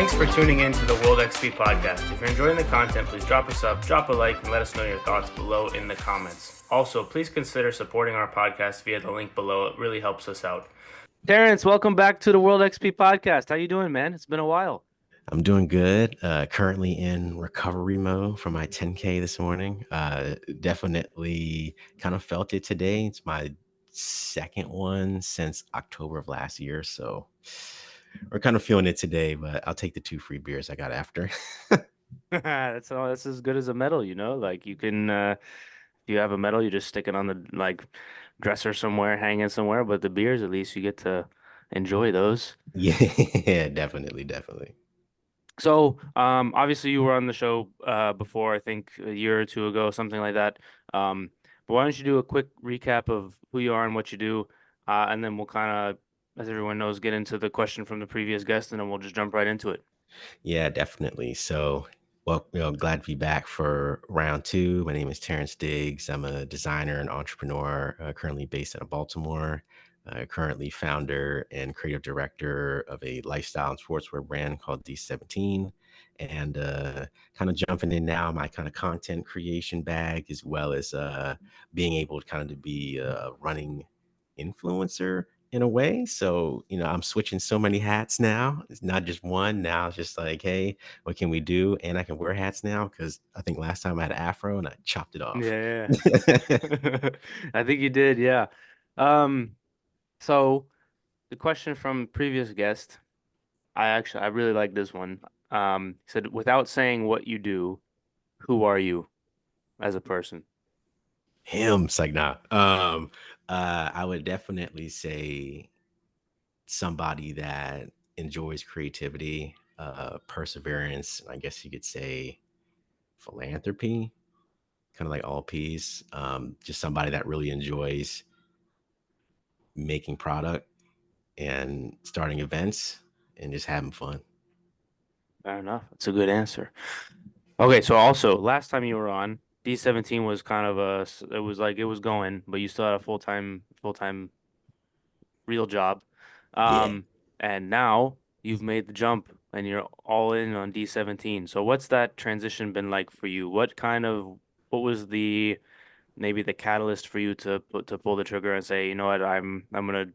Thanks for tuning in to the World XP podcast. If you're enjoying the content, please drop us up, drop a like, and let us know your thoughts below in the comments. Also, please consider supporting our podcast via the link below. It really helps us out. Terrance, welcome back to the World XP podcast. How you doing, man? It's been a while. I'm doing good. Currently in recovery mode for my 10K this morning. Definitely kind of felt it today. It's my second one since October of last year. So we're kind of feeling it today, but I'll take the 2 free beers I got after. That's all. That's as good as a medal, you know. Like you can, if you have a medal, you just stick it on the dresser somewhere, hanging somewhere. But the beers, at least you get to enjoy those. Yeah, definitely. So, obviously you were on the show before, I think a year or two ago, something like that. But why don't you do a quick recap of who you are and what you do, and then we'll kind of, as everyone knows, get into the question from the previous guest, and then we'll just jump right into it. Yeah, definitely. So, well, glad to be back for round two. My name is Terrance Diggs. I'm a designer and entrepreneur, currently based out of Baltimore. Currently founder and creative director of a lifestyle and sportswear brand called D17. And kind of jumping in now, my kind of content creation bag, as well as being able to kind of to be a running influencer in a way. So, I'm switching so many hats now. It's not just one. Now it's just like, hey, what can we do? And I can wear hats now because I think last time I had an afro and I chopped it off. Yeah, yeah. I think you did, yeah. Um, so the question from previous guest, I really like this one. He said, without saying what you do, who are you as a person? Him, it's like, nah. I would definitely say somebody that enjoys creativity, perseverance, I guess you could say philanthropy, kind of like all peace. Just somebody that really enjoys making product and starting events and just having fun. Fair enough. That's a good answer. Okay, so also last time you were on, D17 was kind of it was like it was going, but you still had a full-time real job. Yeah. Um, and now you've made the jump and you're all in on D17. So what's that transition been like for you? What was the maybe the catalyst for you to pull the trigger and say, you know what, I'm gonna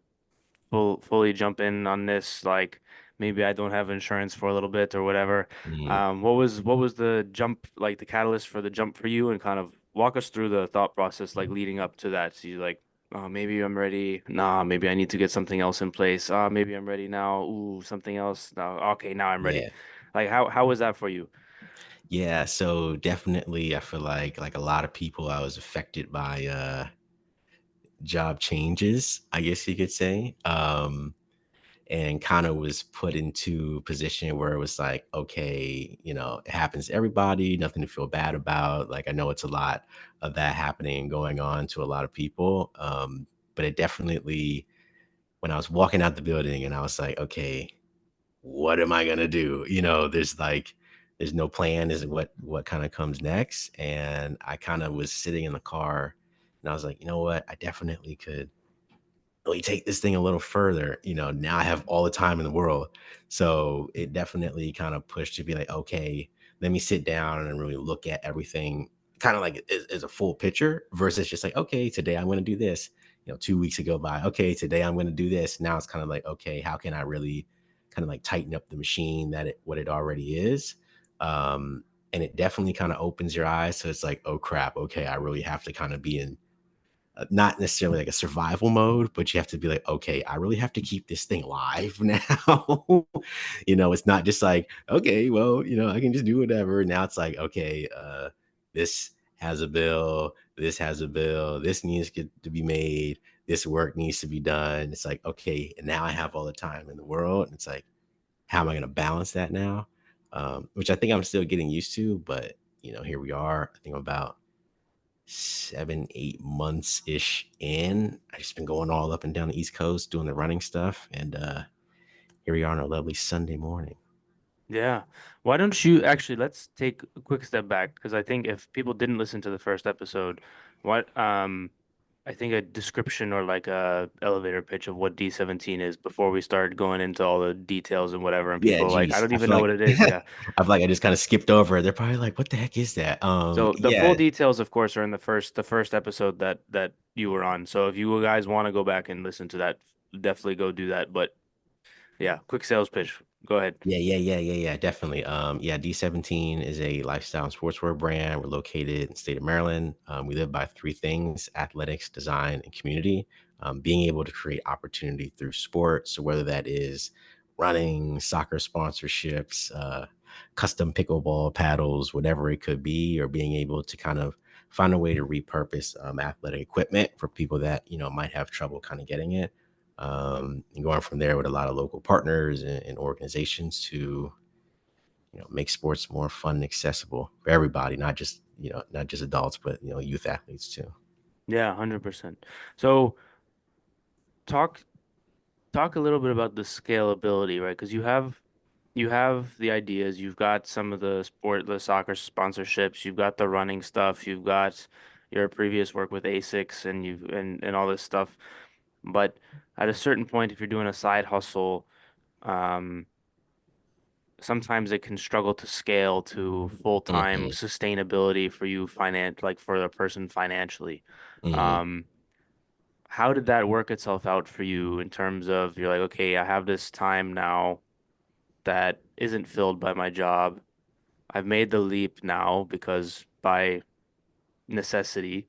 fully jump in on this. Like maybe I don't have insurance for a little bit or whatever. Mm. What was the jump, like the catalyst for the jump for you, and kind of walk us through the thought process like leading up to that. So you like, oh, maybe I'm ready. Nah, maybe I need to get something else in place. Maybe I'm ready now. Ooh, something else. No, okay, now I'm ready. Yeah. Like how was that for you? Yeah. So definitely I feel like a lot of people I was affected by job changes, I guess you could say. And kind of was put into a position where it was like, okay, it happens to everybody, nothing to feel bad about. Like I know it's a lot of that happening and going on to a lot of people. But it definitely, when I was walking out the building and I was like, okay, what am I gonna do? There's no plan, is what kind of comes next. And I kind of was sitting in the car and I was like, you know what? I definitely could really take this thing a little further. Now I have all the time in the world. So it definitely kind of pushed to be like, okay, let me sit down and really look at everything kind of like as a full picture versus just like, okay, today I'm going to do this. 2 weeks ago by, okay, today I'm going to do this. Now it's kind of like, okay, how can I really kind of like tighten up the machine what it already is? And it definitely kind of opens your eyes. So it's like, oh crap, okay, I really have to kind of be in not necessarily like a survival mode, but you have to be like, okay, I really have to keep this thing live now. It's not just like, okay, well, I can just do whatever. Now it's like, okay, this has a bill, this has a bill, this needs to be made, this work needs to be done. It's like, okay, and now I have all the time in the world. And it's like, how am I going to balance that now? Which I think I'm still getting used to, but here we are. I think I'm about 7, 8 months ish in. I just been going all up and down the East Coast doing the running stuff, and here we are on a lovely Sunday morning. Yeah. Why don't you actually let's take a quick step back because I think if people didn't listen to the first episode, what I think a description or like a elevator pitch of what D17 is before we start going into all the details and whatever. And Yeah, people are like, I geez. don't I even feel know like what it is. Yeah. I feel like I just kind of skipped over it. They're probably like, "What the heck is that?" So the full Yeah, details, of course, are in the first episode that you were on. So if you guys want to go back and listen to that, definitely go do that. But yeah, quick sales pitch. Go ahead. yeah, definitely. Yeah, D17 is a lifestyle and sportswear brand. We're located in the state of Maryland. We live by three things: athletics, design, and community. Being able to create opportunity through sports, so whether that is running, soccer sponsorships, custom pickleball paddles, whatever it could be, or being able to kind of find a way to repurpose athletic equipment for people that might have trouble kind of getting it, and going from there with a lot of local partners and organizations to make sports more fun and accessible for everybody, not just adults, but youth athletes too. Yeah, 100%. So talk talk a little bit about the scalability, right? Because you have the ideas, you've got some of the soccer sponsorships, you've got the running stuff, you've got your previous work with ASICs and all this stuff. But at a certain point, if you're doing a side hustle, um, sometimes it can struggle to scale to full-time Hmm. sustainability for you like for the person financially. Hmm. Um, how did that work itself out for you in terms of you're like, okay, I have this time now that isn't filled by my job. I've made the leap now because by necessity.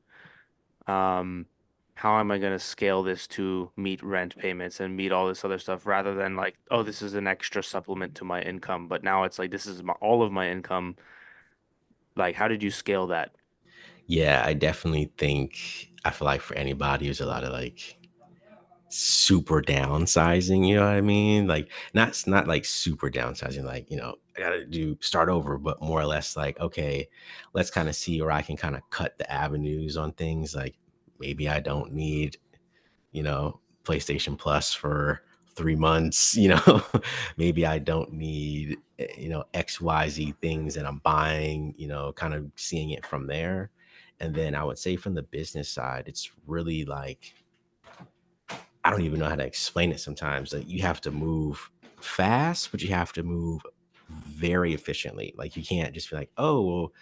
Um, how am I going to scale this to meet rent payments and meet all this other stuff rather than like, oh, this is an extra supplement to my income, but now it's like this is all of my income. Like, how did you scale that? Yeah, I feel like for anybody, there's a lot of like super downsizing, you know what I mean? Like not like super downsizing, like, I gotta do start over, but more or less like, okay, let's kind of see where I can kind of cut the avenues on things. Like maybe I don't need, PlayStation Plus for 3 months, maybe I don't need, XYZ things that I'm buying, kind of seeing it from there. And then I would say from the business side, it's really like I don't even know how to explain it sometimes. Like you have to move fast, but you have to move very efficiently. Like you can't just be like, oh, well,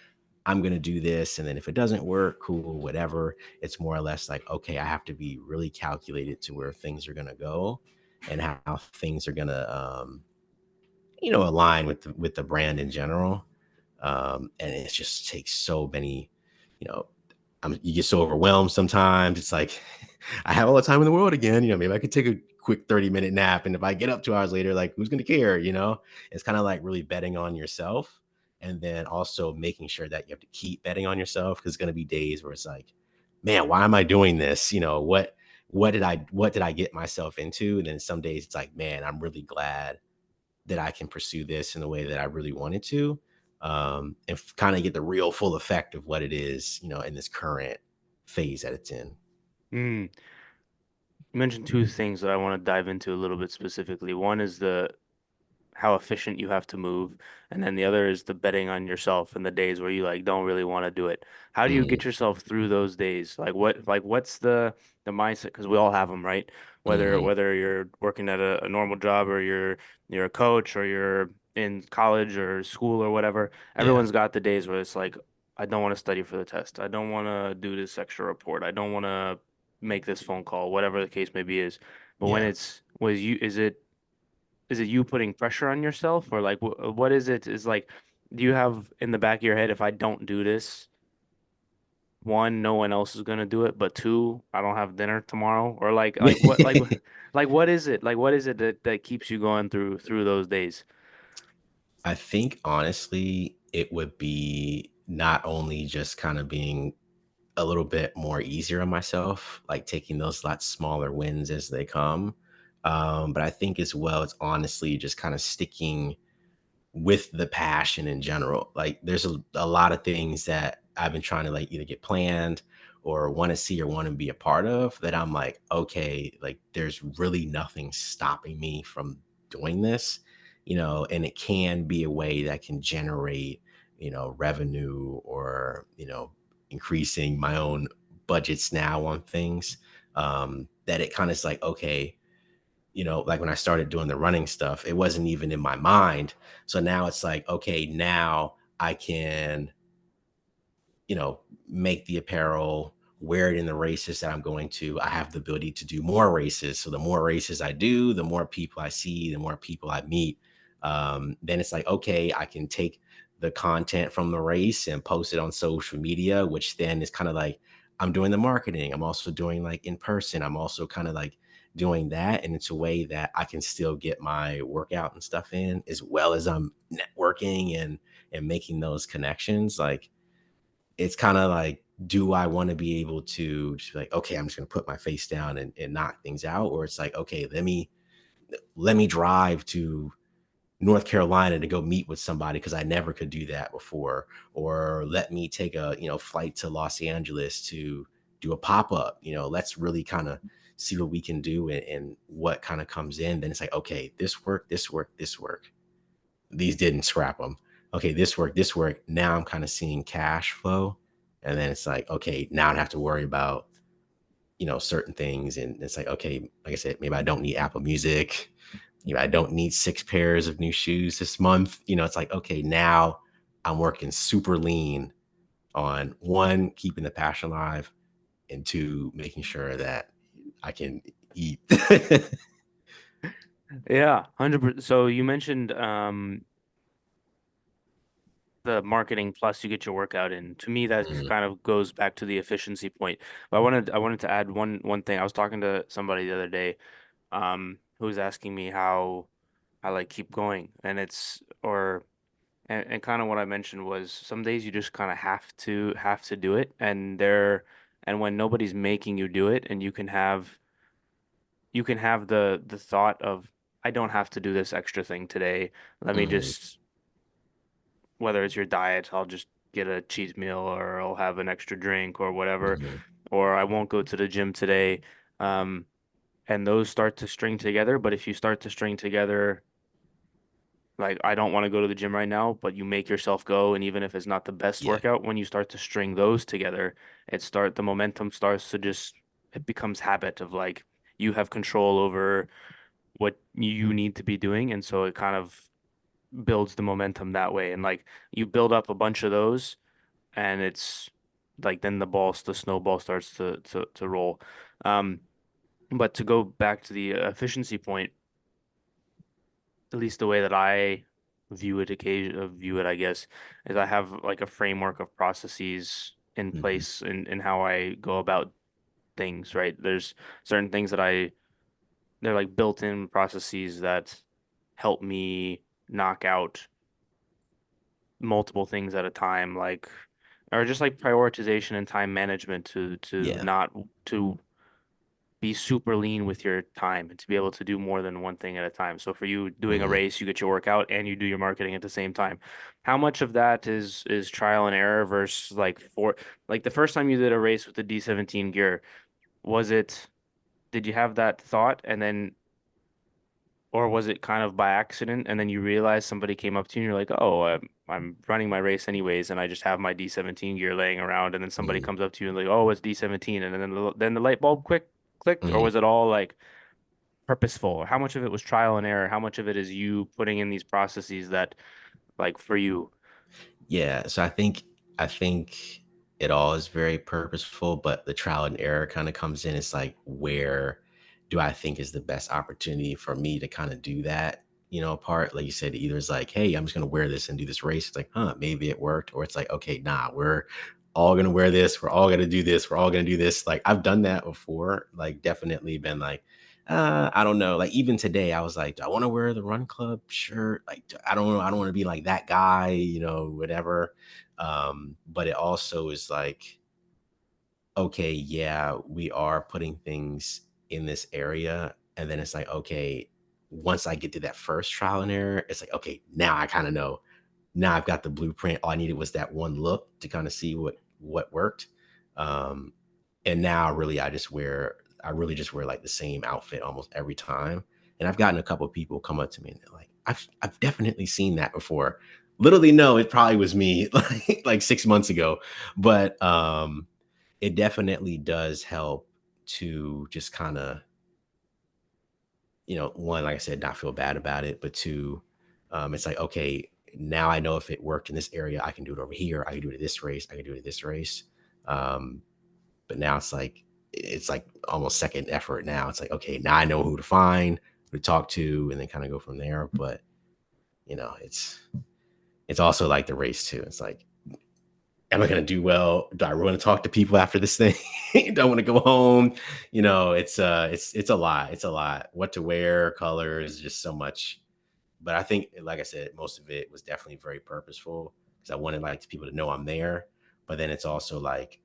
I'm gonna do this, and then if it doesn't work, cool, whatever. It's more or less like, okay, I have to be really calculated to where things are gonna go and how things are gonna align with the brand in general. And it just takes so many, you know, you get so overwhelmed sometimes. It's like I have all the time in the world again. Maybe I could take a quick 30-minute nap, and if I get up 2 hours later, like who's gonna care? It's kind of like really betting on yourself, and then also making sure that you have to keep betting on yourself because it's gonna be days where it's like, man, why am I doing this? What did I get myself into? And then some days it's like, man, I'm really glad that I can pursue this in the way that I really wanted to, and kind of get the real full effect of what it is, in this current phase that it's in. Mm. You mentioned two things that I want to dive into a little bit specifically. One is the how efficient you have to move, and then the other is the betting on yourself and the days where you like don't really want to do it. How do you Mhm, get yourself through those days? What's the mindset? Because we all have them, right? Whether mhm, whether you're working at a normal job or you're a coach or you're in college or school or whatever, yeah, everyone's got the days where it's like, I don't want to study for the test. I don't want to do this extra report. I don't want to make this phone call, whatever the case may be is. But when yeah. it's was you, is it you putting pressure on yourself or like what is it? Is like, do you have in the back of your head, if I don't do this, one, no one else is gonna do it, but two, I don't have dinner tomorrow? Or like what like what is it? Like what is it that keeps you going through those days? I think honestly, it would be not only just kind of being a little bit more easier on myself, like taking those lot smaller wins as they come. But I think as well, it's honestly just kind of sticking with the passion in general. Like there's a lot of things that I've been trying to like either get planned or want to see or want to be a part of that I'm like, okay, like there's really nothing stopping me from doing this, and it can be a way that can generate, revenue or, increasing my own budgets now on things, that it kind of is like, okay, like when I started doing the running stuff, it wasn't even in my mind. So now it's like, okay, now I can, make the apparel, wear it in the races that I'm going to. I have the ability to do more races. So the more races I do, the more people I see, the more people I meet. Then it's like, okay, I can take the content from the race and post it on social media, which then is kind of like I'm doing the marketing. I'm also doing like in person. I'm also kind of like doing that. And it's a way that I can still get my workout and stuff in as well as I'm networking and making those connections. Like, it's kind of like, do I want to be able to just be like, okay, I'm just going to put my face down and knock things out? Or it's like, okay, let me drive to North Carolina to go meet with somebody because I never could do that before. Or let me take a, flight to Los Angeles to do a pop-up. Let's really kind of see what we can do and what kind of comes in. Then it's like, okay, this work, this work, this work. These didn't, scrap them. Okay, this work, this work. Now I'm kind of seeing cash flow. And then it's like, okay, now I don't have to worry about, certain things. And it's like, okay, like I said, maybe I don't need Apple Music. I don't need 6 pairs of new shoes this month. It's like, okay, now I'm working super lean on one, keeping the passion alive, and two, making sure that I can eat. Yeah, 100%. So you mentioned the marketing plus you get your workout in. To me, that Mm, kind of goes back to the efficiency point. But I wanted to add one thing. I was talking to somebody the other day, who was asking me how I like keep going, and and kind of what I mentioned was some days you just kind of have to do it, and when nobody's making you do it, and you can have the thought of I don't have to do this extra thing today. Let me mm, just, whether it's your diet, I'll just get a cheat meal or I'll have an extra drink or whatever, mm, or I won't go to the gym today. Um, and those start to string together. But if you start to string together, like I don't want to go to the gym right now, but you make yourself go, and even if it's not the best yeah. workout, when you start to string those together, the momentum starts to just, it becomes habit of like you have control over what you need to be doing, and so it kind of builds the momentum that way. And like you build up a bunch of those, and it's like then the snowball starts to roll. Um, but to go back to the efficiency point, at least the way that I view it, I guess, is I have like a framework of processes in Hmm. place in how I go about things, right? There's certain things they're like built-in processes that help me knock out multiple things at a time, like, or just like prioritization and time management to Yeah. not to be super lean with your time and to be able to do more than one thing at a time. So for you doing a Mm, race, you get your workout and you do your marketing at the same time. How much of that is trial and error versus like the first time you did a race with the D17 gear, was it did you have that thought and then, or was it kind of by accident and then you realize somebody came up to you and you're like, "Oh, I'm running my race anyways and I just have my D17 gear laying around," and then somebody mm, comes up to you and like, "Oh, it's D17," and then the light bulb quick clicked, or mm. was it all like purposeful? How much of it was trial and error? How much of it is you putting in these processes that, like, for you? Yeah, so I think it all is very purposeful, but the trial and error kind of comes in. It's like, where do I think is the best opportunity for me to kind of do that? Part like you said, either it's like, hey, I'm just gonna wear this and do this race. It's like, maybe it worked, or it's like, okay, nah, we're all gonna wear this. We're all gonna do this. We're all gonna do this. Like, I've done that before. Like, definitely been like, I don't know. Like, even today, I was like, do I want to wear the run club shirt? Like, I don't know. I don't want to be like that guy, whatever. But it also is like, okay, yeah, we are putting things in this area. And then it's like, okay, once I get to that first trial and error, it's like, okay, now I kind of know. Now I've got the blueprint. All I needed was that one look to kind of see what worked. Um, and now really I really just wear like the same outfit almost every time. And I've gotten a couple of people come up to me and they're like, I've definitely seen that before. Literally, no, it probably was me like 6 months ago. But it definitely does help to just kind of, one, like I said, not feel bad about it, but two, it's like, okay, now I know if it worked in this area, I can do it over here. I can do it at this race. I can do it at this race. Um, but now it's like almost second effort. Now it's like, okay, now I know who to find, who to talk to, and then kind of go from there. But it's also like the race too. It's like, am I going to do well? Do I want to talk to people after this thing? Do I want to go home? It's a lot. It's a lot. What to wear, colors, just so much. But I think, like I said, most of it was definitely very purposeful because I wanted like people to know I'm there. But then it's also like,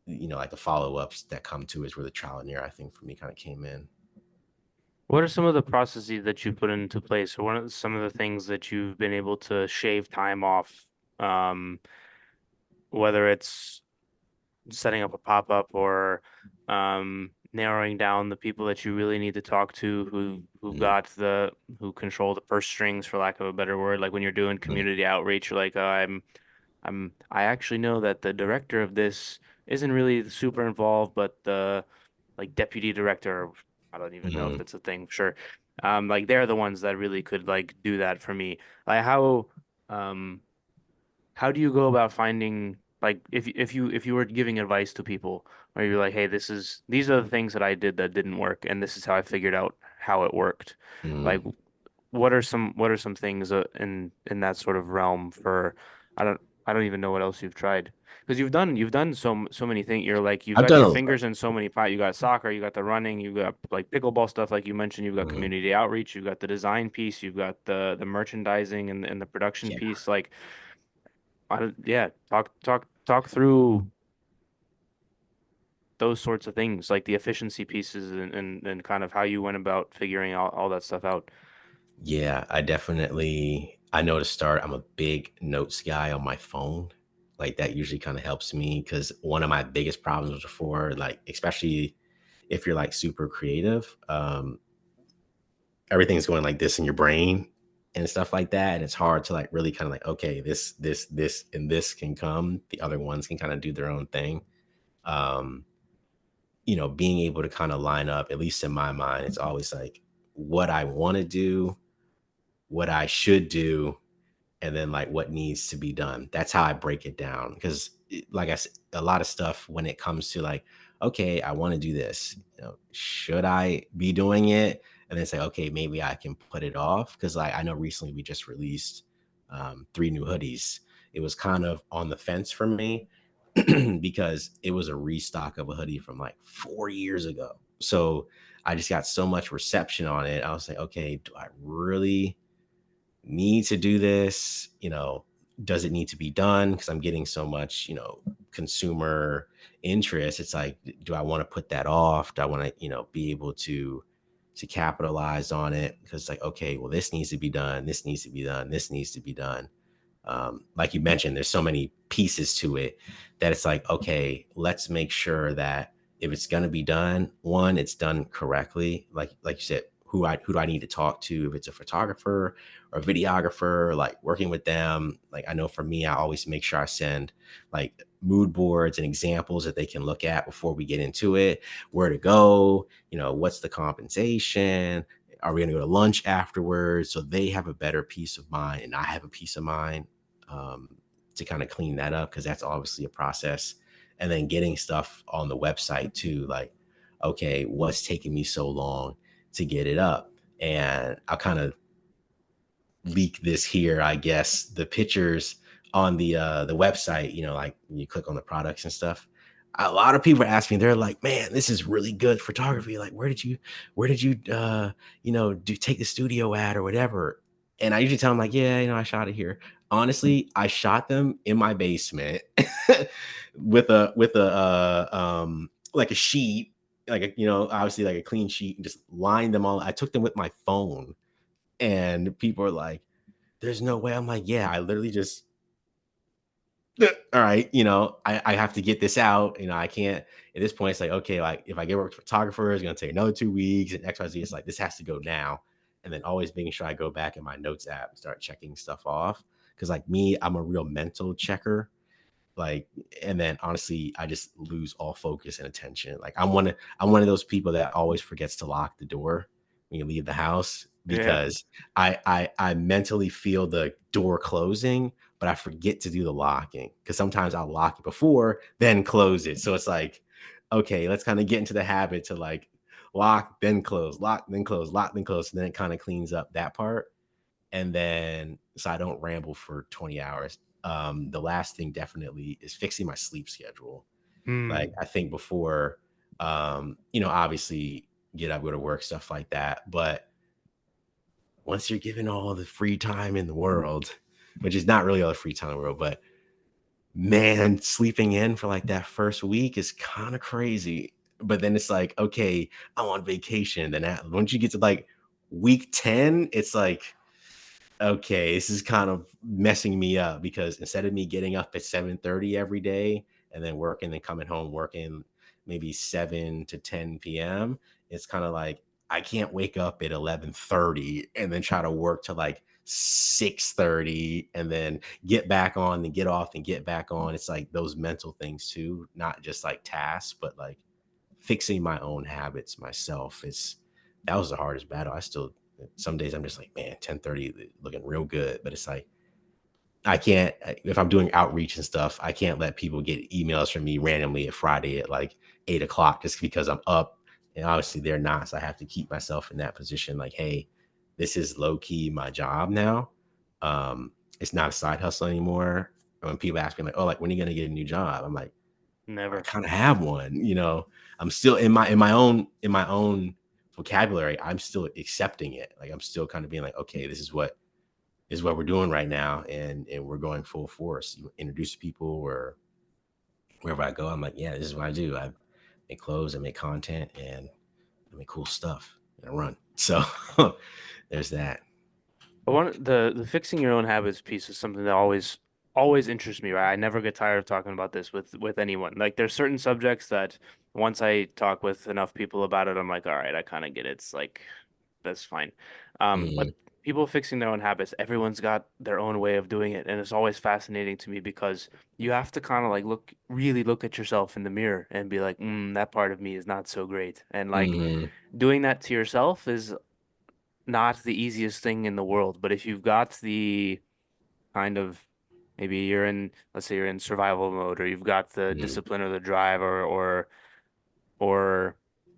like the follow ups that come to is where the trial and error, I think, for me kind of came in. What are some of the processes that you put into place, or some of the things that you've been able to shave time off, um, whether it's setting up a pop-up or narrowing down the people that you really need to talk to Mhm, who control the purse strings, for lack of a better word. Like when you're doing mhm, community outreach, you're like, I actually know that the director of this isn't really super involved, but the like deputy director, I don't even know if mhm, that's a thing, sure. Like they're the ones that really could like do that for me. Like um how do you go about finding like if you were giving advice to people, or you're like, hey, these are the things that I did that didn't work, and this is how I figured out how it worked. mhm. Like, what are some things in that sort of realm for I don't even know what else you've tried because you've done so many things. You're like you've I've got done your a fingers in so many pots. You got soccer, you got the running, you got like pickleball stuff like you mentioned. You've got mhm. community outreach, you've got the design piece, you've got the merchandising and the production Yeah. piece. Like I don't, yeah, talk through those sorts of things, like the efficiency pieces and kind of how you went about figuring all that stuff out. Yeah, I know to start, I'm a big notes guy on my phone. Like that usually kind of helps me because one of my biggest problems before, like, especially if you're like super creative, everything's going like this in your brain and stuff like that. And it's hard to like really kind of like, okay, this, and this can come. The other ones can kind of do their own thing. Um, being able to kind of line up, at least in my mind, it's always like what I want to do, what I should do, and then like what needs to be done. That's how I break it down. Because, like I said, a lot of stuff when it comes to like, okay, I want to do this. Should I be doing it? And then say, okay, maybe I can put it off. Because like I know recently we just released 3 new hoodies. It was kind of on the fence for me because it was a restock of a hoodie from like 4 years ago. So I just got so much reception on it. I was like, okay, do I really need to do this? Does it need to be done? Because I'm getting so much, consumer interest. It's like, do I want to put that off? Do I want to, be able to capitalize on it? Because it's like, okay, well, this needs to be done. This needs to be done. This needs to be done. Like you mentioned, there's so many pieces to it that it's like, okay, let's make sure that if it's going to be done, one, it's done correctly. Like you said, who do I need to talk to? If it's a photographer or a videographer, like working with them. Like I know for me, I always make sure I send like mood boards and examples that they can look at before we get into it. Where to go? What's the compensation? Are we going to go to lunch afterwards? So they have a better peace of mind, and I have a peace of mind um, to kind of clean that up because that's obviously a process. And then getting stuff on the website too, like, okay, what's taking me so long to get it up? And I'll kind of leak this here, I guess. The pictures on the website, like when you click on the products and stuff. A lot of people ask me, they're like, man, this is really good photography. Like, where did you do take the studio at or whatever? And I usually tell them like, yeah, I shot it here. Honestly, I shot them in my basement with a like a sheet, like obviously like a clean sheet, and just lined them all. I took them with my phone, and people are like, there's no way. I'm like, yeah, I literally just, all right, I have to get this out. I can't, at this point, it's like, okay, like if I get work with a photographer, it's going to take another 2 weeks and XYZ. It's like, this has to go now. And then always making sure I go back in my notes app and start checking stuff off. Cause like me, I'm a real mental checker. Like, and then honestly, I just lose all focus and attention. Like I'm one of those people that always forgets to lock the door when you leave the house, Yeah. because I mentally feel the door closing, but I forget to do the locking, because sometimes I'll lock it before, then close it. So it's like, okay, let's kind of get into the habit to like lock, then close, lock, then close, lock, then close. And then it kind of cleans up that part. And then so I don't ramble for 20 hours. The last thing definitely is fixing my sleep schedule. Like, Hmm. I think before, obviously get up, go to work, stuff like that. But once you're given all the free time in the world, which is not really all the free time in the world, but man, sleeping in for like that first week is kind of crazy. But then it's like, okay, I'm on vacation. Then once you get to like week 10, it's like, okay, this is kind of messing me up, because instead of me getting up at 7:30 every day and then working and coming home working maybe 7 to 10 p.m., it's kind of like I can't wake up at 11:30 and then try to work to like 6:30 and then get back on and get off and get back on. It's like those mental things too, not just like tasks, but like fixing my own habits myself. That was the hardest battle. I still, some days I'm just like, man, 10:30 looking real good. But it's like, I can't, if I'm doing outreach and stuff, I can't let people get emails from me randomly at Friday at like 8 o'clock just because I'm up. And obviously they're not. So I have to keep myself in that position. Like, hey, this is low key my job now. It's not a side hustle anymore. And when people ask me like, oh, like, when are you going to get a new job? I'm like, I Never. kind of have one. I'm still in my own vocabulary. I'm still accepting it. Like, I'm still kind of being like, okay, this is what we're doing right now, and we're going full force. You introduce people, or wherever I go, I'm like, yeah, this is what I do. I make clothes, I make content, and I make cool stuff, and I run. So there's that. But the fixing your own habits piece is something that always interests me, right? I never get tired of talking about this with anyone. Like there's certain subjects that once I talk with enough people about it, I'm like, all right, I kind of get it. It's like that's fine. But Mhm. people fixing their own habits, everyone's got their own way of doing it, and it's always fascinating to me because you have to kind of like really look at yourself in the mirror and be like, that part of me is not so great. And like Mhm. doing that to yourself is not the easiest thing in the world, but if you've got the kind of maybe let's say you're in survival mode, or you've got the Mhm. discipline or the drive, or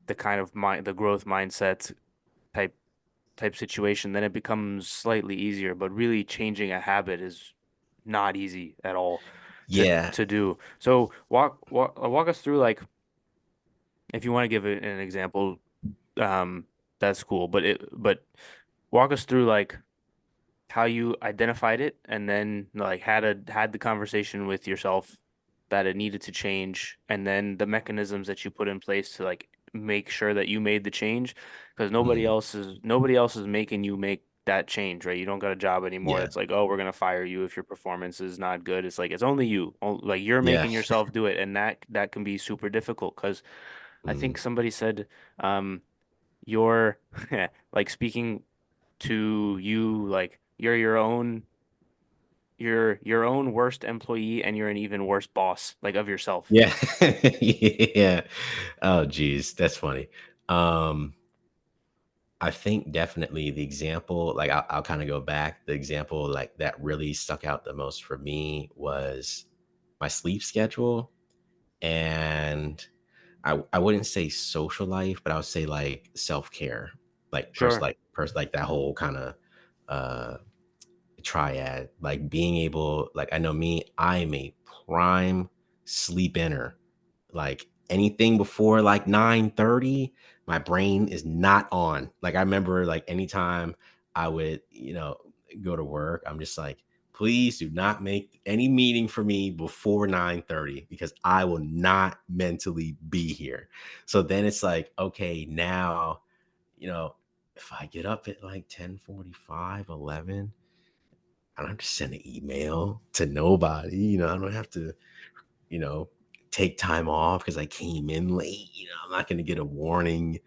the kind of the growth mindset type situation, then it becomes slightly easier. But really changing a habit is not easy at all Yeah. to do. So walk us through like if you want to give an example, um, that's cool. But walk us through like how you identified it and then like had the conversation with yourself that it needed to change, and then the mechanisms that you put in place to like make sure that you made the change, because Mhm. nobody else is making you make that change, right? You don't got a job anymore Yeah. that's like, oh, we're gonna fire you if your performance is not good. It's like it's only you. Like you're Yeah. making yourself do it, and that can be super difficult because I Mhm. think somebody said um you're like speaking to you like you're your own worst employee, and you're an even worse boss like of yourself. Yeah. Yeah. Oh, geez, that's funny. Um, I think definitely the example, like I'll kind of go back. The example like that really stuck out the most for me was my sleep schedule, and I wouldn't say social life, but I would say like self care, Sure. like that whole kind of uh triad, like being able, like, I know me, I'm a prime sleep inner. Like anything before like 9:30, my brain is not on. Like I remember like anytime I would, go to work, I'm just like, please do not make any meeting for me before 9:30, because I will not mentally be here. So then it's like, okay, now, you know, if I get up at like 10:45, 11, I don't have to send an email to nobody. I don't have to, you know, take time off because I came in late. I'm not going to get a warning,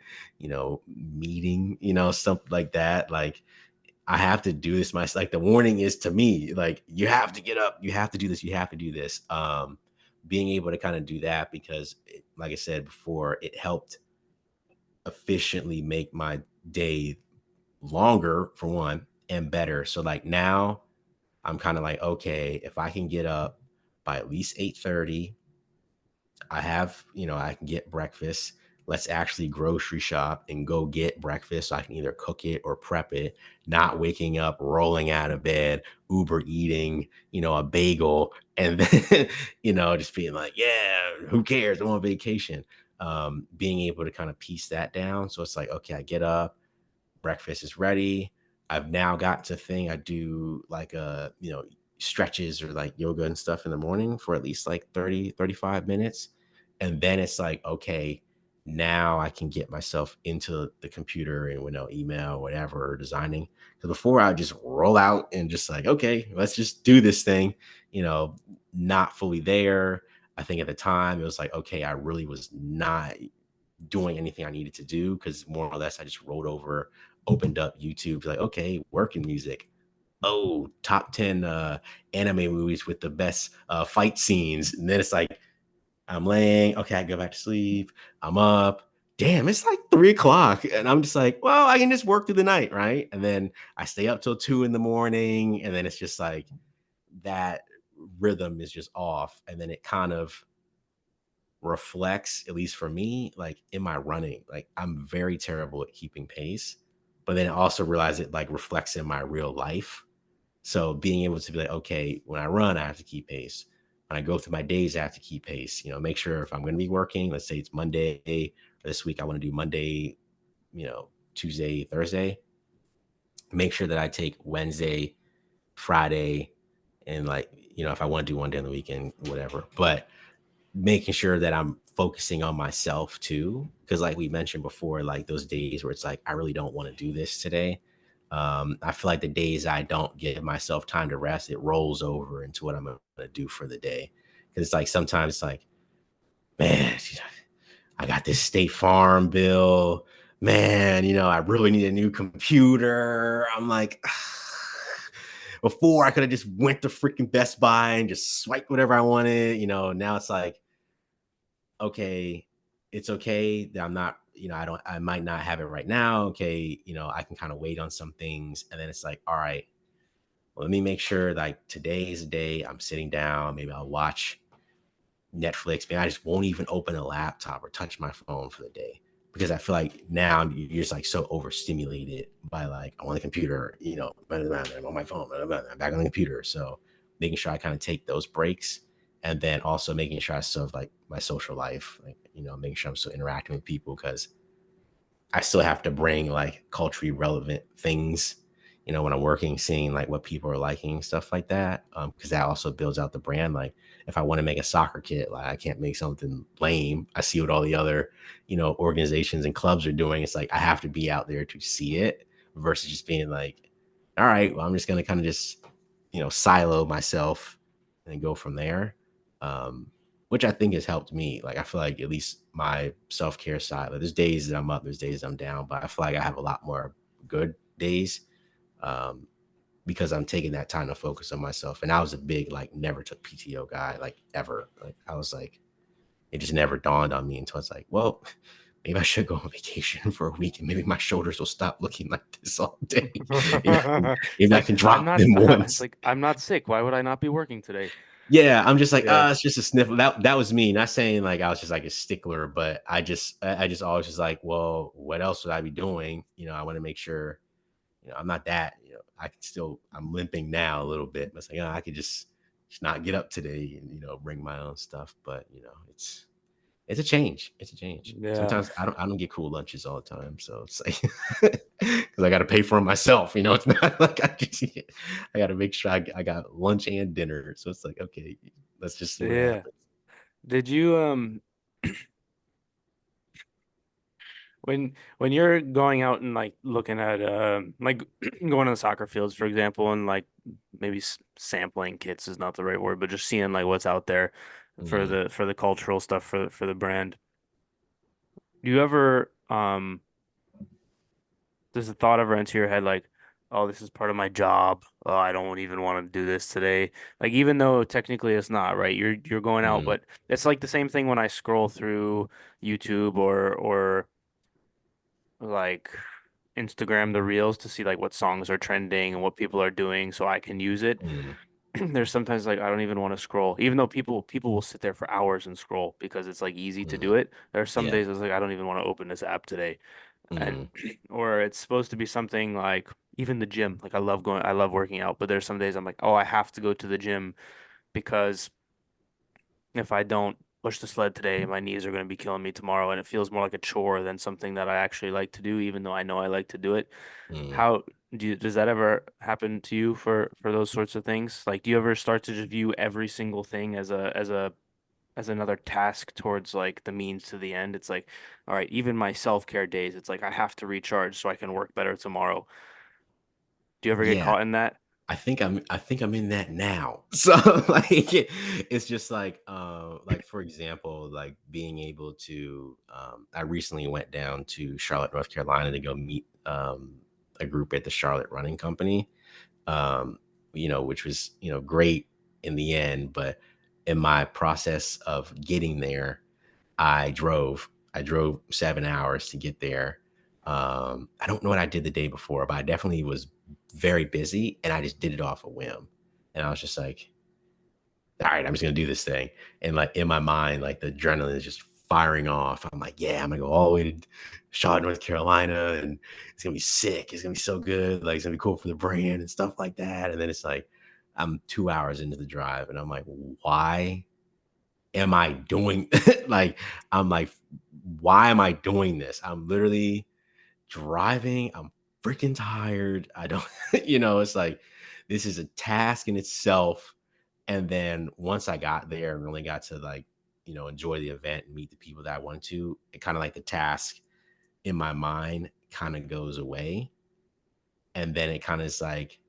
meeting, something like that. Like, I have to do this. Like the warning is to me, like you have to get up, you have to do this, you have to do this. Being able to kind of do that because, like I said before, it helped efficiently make my day longer for one and better. So like now I'm kind of like, okay, if I can get up by at least 8:30, I have, I can get breakfast. Let's actually grocery shop and go get breakfast so I can either cook it or prep it, not waking up, rolling out of bed, Uber eating, a bagel, and then, just being like, yeah, who cares? I'm on vacation. Being able to kind of piece that down. So it's like, okay, I get up, breakfast is ready. I've now got to thing I do like stretches or like yoga and stuff in the morning for at least like 30-35 minutes. And then it's like, okay, now I can get myself into the computer and email, whatever, or designing. Because before I would just roll out and just like, okay, let's just do this thing, you know, not fully there. I think at the time it was like, okay, I really was not doing anything I needed to do because more or less I just rolled over, opened up YouTube, like, okay, working music. Oh, top 10 anime movies with the best fight scenes. And then it's like, I'm laying, okay, I go back to sleep. I'm up. Damn, it's like 3 o'clock. And I'm just like, well, I can just work through the night, right? And then I stay up till 2 in the morning. And then it's just like that rhythm is just off. And then it kind of reflects, at least for me, like in my running. Like I'm very terrible at keeping pace, but then I also realize it like reflects in my real life. So being able to be like, okay, when I run, I have to keep pace. When I go through my days, I have to keep pace. Make sure if I'm going to be working, let's say it's Monday, or this week I want to do Monday, Tuesday, Thursday. Make sure that I take Wednesday, Friday, and like, if I want to do one day on the weekend, whatever. But making sure that I'm focusing on myself too. Cause like we mentioned before, like those days where it's like, I really don't want to do this today. I feel like the days I don't give myself time to rest, it rolls over into what I'm going to do for the day. Cause it's like, sometimes it's like, man, I got this State Farm bill, man, I really need a new computer. I'm like, before I could have just went to freaking Best Buy and just swiped whatever I wanted, now it's like, okay, it's okay that I'm not, I might not have it right now. Okay, I can kind of wait on some things. And then it's like, all right, well, let me make sure like today is the day I'm sitting down. Maybe I'll watch Netflix. Maybe I just won't even open a laptop or touch my phone for the day because I feel like now you're just like so overstimulated by like I'm on the computer, I'm on my phone, I'm back on the computer. So making sure I kind of take those breaks and then also making sure I still have like my social life, like, making sure I'm still interacting with people because I still have to bring like culturally relevant things, when I'm working, seeing like what people are liking, stuff like that. Because that also builds out the brand. Like if I want to make a soccer kit, like I can't make something lame. I see what all the other, organizations and clubs are doing. It's like I have to be out there to see it versus just being like, all right, well, I'm just gonna kind of just, silo myself and then go from there. Which I think has helped me. Like I feel like at least my self-care side, like there's days that I'm up, there's days I'm down, but I feel like I have a lot more good days um, because I'm taking that time to focus on myself. And I was a big like never took PTO guy, like ever. Like I was like, it just never dawned on me until it's like, well, maybe I should go on vacation for a week and maybe my shoulders will stop looking like this all day. It's Maybe I like can drop them it's once. like I'm not sick. Why would I not be working today? Yeah, I'm just like, Yeah. it's just a sniffle. That was me. Not saying like I was just like a stickler, but I just always just like, well, what else would I be doing? I want to make sure, I'm not that, I can still I'm limping now a little bit, but it's like, I could just not get up today and, bring my own stuff. But it's a change. It's a change. Yeah. Sometimes I don't get cool lunches all the time. So it's like because I gotta pay for them myself, it's not like I gotta make sure I got lunch and dinner. So it's like, okay, let's just see what Yeah. happens. Did you when you're going out and like looking at like going to the soccer fields, for example, and like maybe sampling kits is not the right word, but just seeing like what's out there for Mhm. the cultural stuff for the brand. Do you ever does the thought ever enter your head like, oh, this is part of my job. Oh, I don't even want to do this today. Like even though technically it's not, right? You're going out, Mm, but it's like the same thing when I scroll through YouTube or like Instagram the reels to see like what songs are trending and what people are doing so I can use it. mm, There's sometimes like I don't even want to scroll, even though people will sit there for hours and scroll because it's like easy to mm. do it. There are some Yeah. days it's like I don't even want to open this app today. And Mm, or it's supposed to be something like even the gym. Like I love working out, but there's some days I'm like, oh, I have to go to the gym because if I don't push the sled today, my knees are going to be killing me tomorrow, and it feels more like a chore than something that I actually like to do, even though I know I like to do it. mm. How does that ever happen to you for those sorts of things? Like, do you ever start to just view every single thing as another task towards like the means to the end? It's like, all right, even my self-care days, it's like I have to recharge so I can work better tomorrow. Do you ever get Yeah. caught in that? I think I'm in that now. So like it's just like for example, like being able to I recently went down to Charlotte, North Carolina to go meet a group at the Charlotte Running Company. Um, which was, great in the end, but in my process of getting there, I drove 7 hours to get there. I don't know what I did the day before, but I definitely was very busy and I just did it off a whim. And I was just like, all right, I'm just gonna do this thing. And like in my mind, like the adrenaline is just firing off. I'm like, yeah, I'm gonna go all the way to Charlotte, North Carolina, and it's gonna be sick. It's gonna be so good. Like it's gonna be cool for the brand and stuff like that. And then it's like I'm 2 hours into the drive, and I'm like, why am I doing like I'm like, why am I doing this? I'm literally driving. I'm freaking tired. I don't, it's like this is a task in itself. And then once I got there and really got to like, enjoy the event and meet the people that I wanted to, it kind of like the task in my mind kind of goes away. And then it kind of is like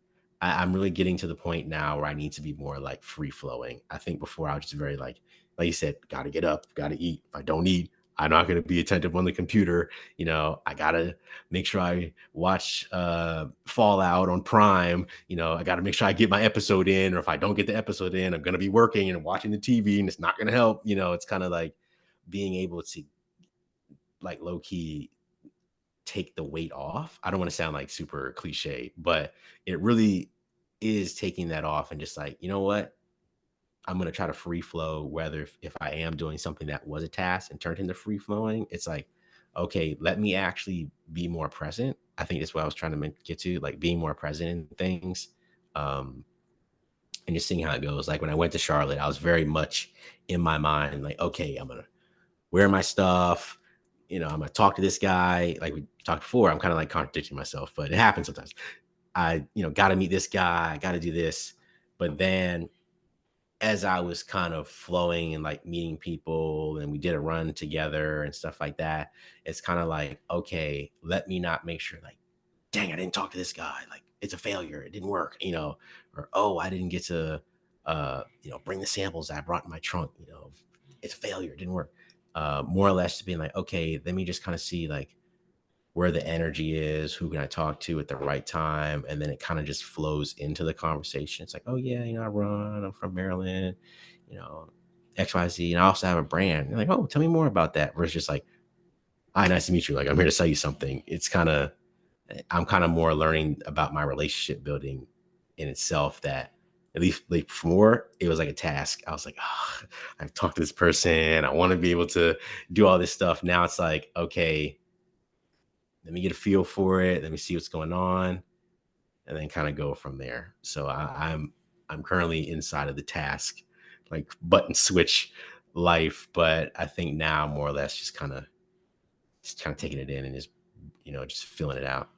I'm really getting to the point now where I need to be more like free flowing. I think before I was just very like you said, gotta get up, gotta eat. If I don't eat, I'm not gonna be attentive on the computer. I gotta make sure I watch Fallout on Prime. I gotta make sure I get my episode in, or if I don't get the episode in, I'm gonna be working and watching the TV and it's not gonna help. It's kind of like being able to like low key take the weight off. I don't want to sound like super cliche, but it really is taking that off and just like, you know what? I'm going to try to free flow, whether if I am doing something that was a task and turned into free flowing, it's like, okay, let me actually be more present. I think that's what I was trying to get to, like being more present in things. Um, and just seeing how it goes. Like when I went to Charlotte, I was very much in my mind, like, okay, I'm going to wear my stuff. I'm gonna talk to this guy. Like we talked before, I'm kind of like contradicting myself, but it happens sometimes. I, got to meet this guy. I got to do this. But then as I was kind of flowing and like meeting people and we did a run together and stuff like that, it's kind of like, okay, let me not make sure like, dang, I didn't talk to this guy. Like it's a failure. It didn't work, or, oh, I didn't get to, bring the samples I brought in my trunk, it's a failure. It didn't work. More or less to being like, okay, let me just kind of see like where the energy is, who can I talk to at the right time, and then it kind of just flows into the conversation. It's like, oh yeah, I run. I'm from Maryland, you know, XYZ, and I also have a brand. You're like, oh, tell me more about that. Versus just like, hi, nice to meet you. Like, I'm here to sell you something. I'm kind of more learning about my relationship building in itself. That at least like before, it was like a task. I was like, oh, I've talked to this person. I want to be able to do all this stuff. Now it's like, okay, let me get a feel for it. Let me see what's going on, and then kind of go from there. So I'm currently inside of the task, like button switch life, but I think now more or less just kind of taking it in and just filling it out.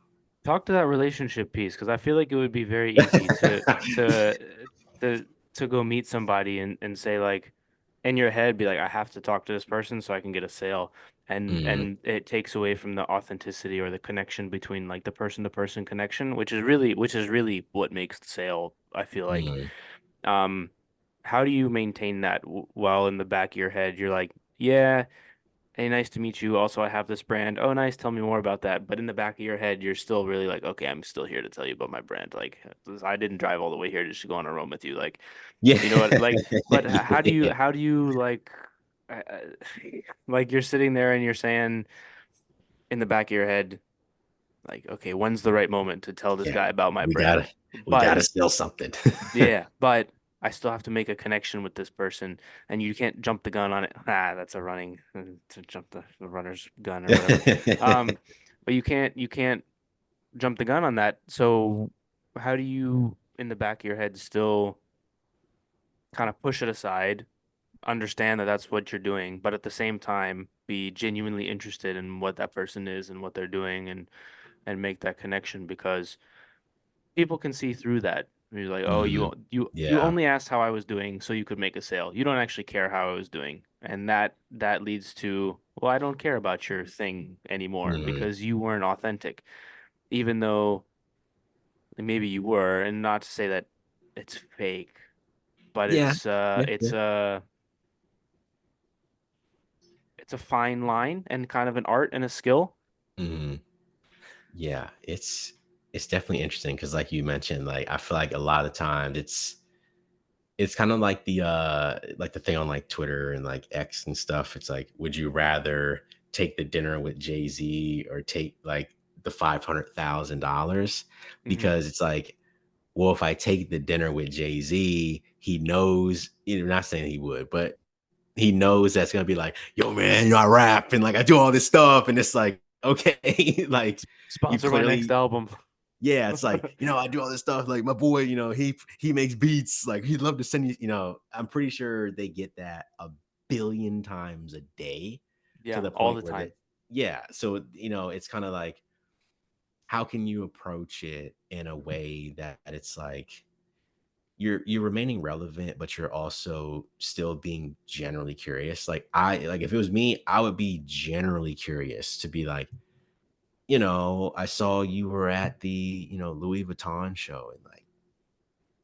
Talk to that relationship piece because I feel like it would be very easy to to go meet somebody and say like in your head be like I have to talk to this person so I can get a sale Mm, and it takes away from the authenticity or the connection between like the person to person connection which is really what makes the sale I feel like. mm, Um, how do you maintain that while in the back of your head you're like, yeah. hey, nice to meet you. Also, I have this brand. Oh, nice. Tell me more about that. But in the back of your head, you're still really like, okay, I'm still here to tell you about my brand. Like, I didn't drive all the way here just to go on a roam with you. Like, Yeah. you know what? Like, but Yeah. how do you like, like you're sitting there and you're saying in the back of your head, like, okay, when's the right moment to tell this Yeah. guy about my We gotta brand? we But gotta sell something. yeah, but I still have to make a connection with this person, and you can't jump the gun on it. Ah, that's a running to jump the runner's gun or whatever. Um, but you can't jump the gun on that. So how do you, in the back of your head, still kind of push it aside, understand that that's what you're doing, but at the same time be genuinely interested in what that person is and what they're doing and make that connection because people can see through that. You're like, oh, Mhm. you Yeah. only asked how I was doing so you could make a sale. You don't actually care how I was doing. And that leads to, well, I don't care about your thing anymore Mhm. because you weren't authentic. Even though maybe you were, and not to say that it's fake, but Yeah. Yeah. Yeah. it's a fine line and kind of an art and a skill. Mhm. Yeah. It's definitely interesting because, like you mentioned, like I feel like a lot of times it's kind of like the thing on like Twitter and like X and stuff. It's like, would you rather take the dinner with Jay-Z or take like the $500,000? Hmm. Because it's like, well, if I take the dinner with Jay-Z, he knows, not saying he would, but he knows that's gonna be like, yo, man, I rap and like I do all this stuff. And it's like, okay, like you Sponsor my next clearly, album. yeah, it's like, I do all this stuff. Like my boy, he makes beats. Like he'd love to send you, I'm pretty sure they get that a billion times a day to Yeah, the all point the where they, time. yeah. So, it's kind of like, how can you approach it in a way that it's like you're remaining relevant, but you're also still being generally curious. Like if it was me, I would be generally curious to be like, I saw you were at the, Louis Vuitton show and like,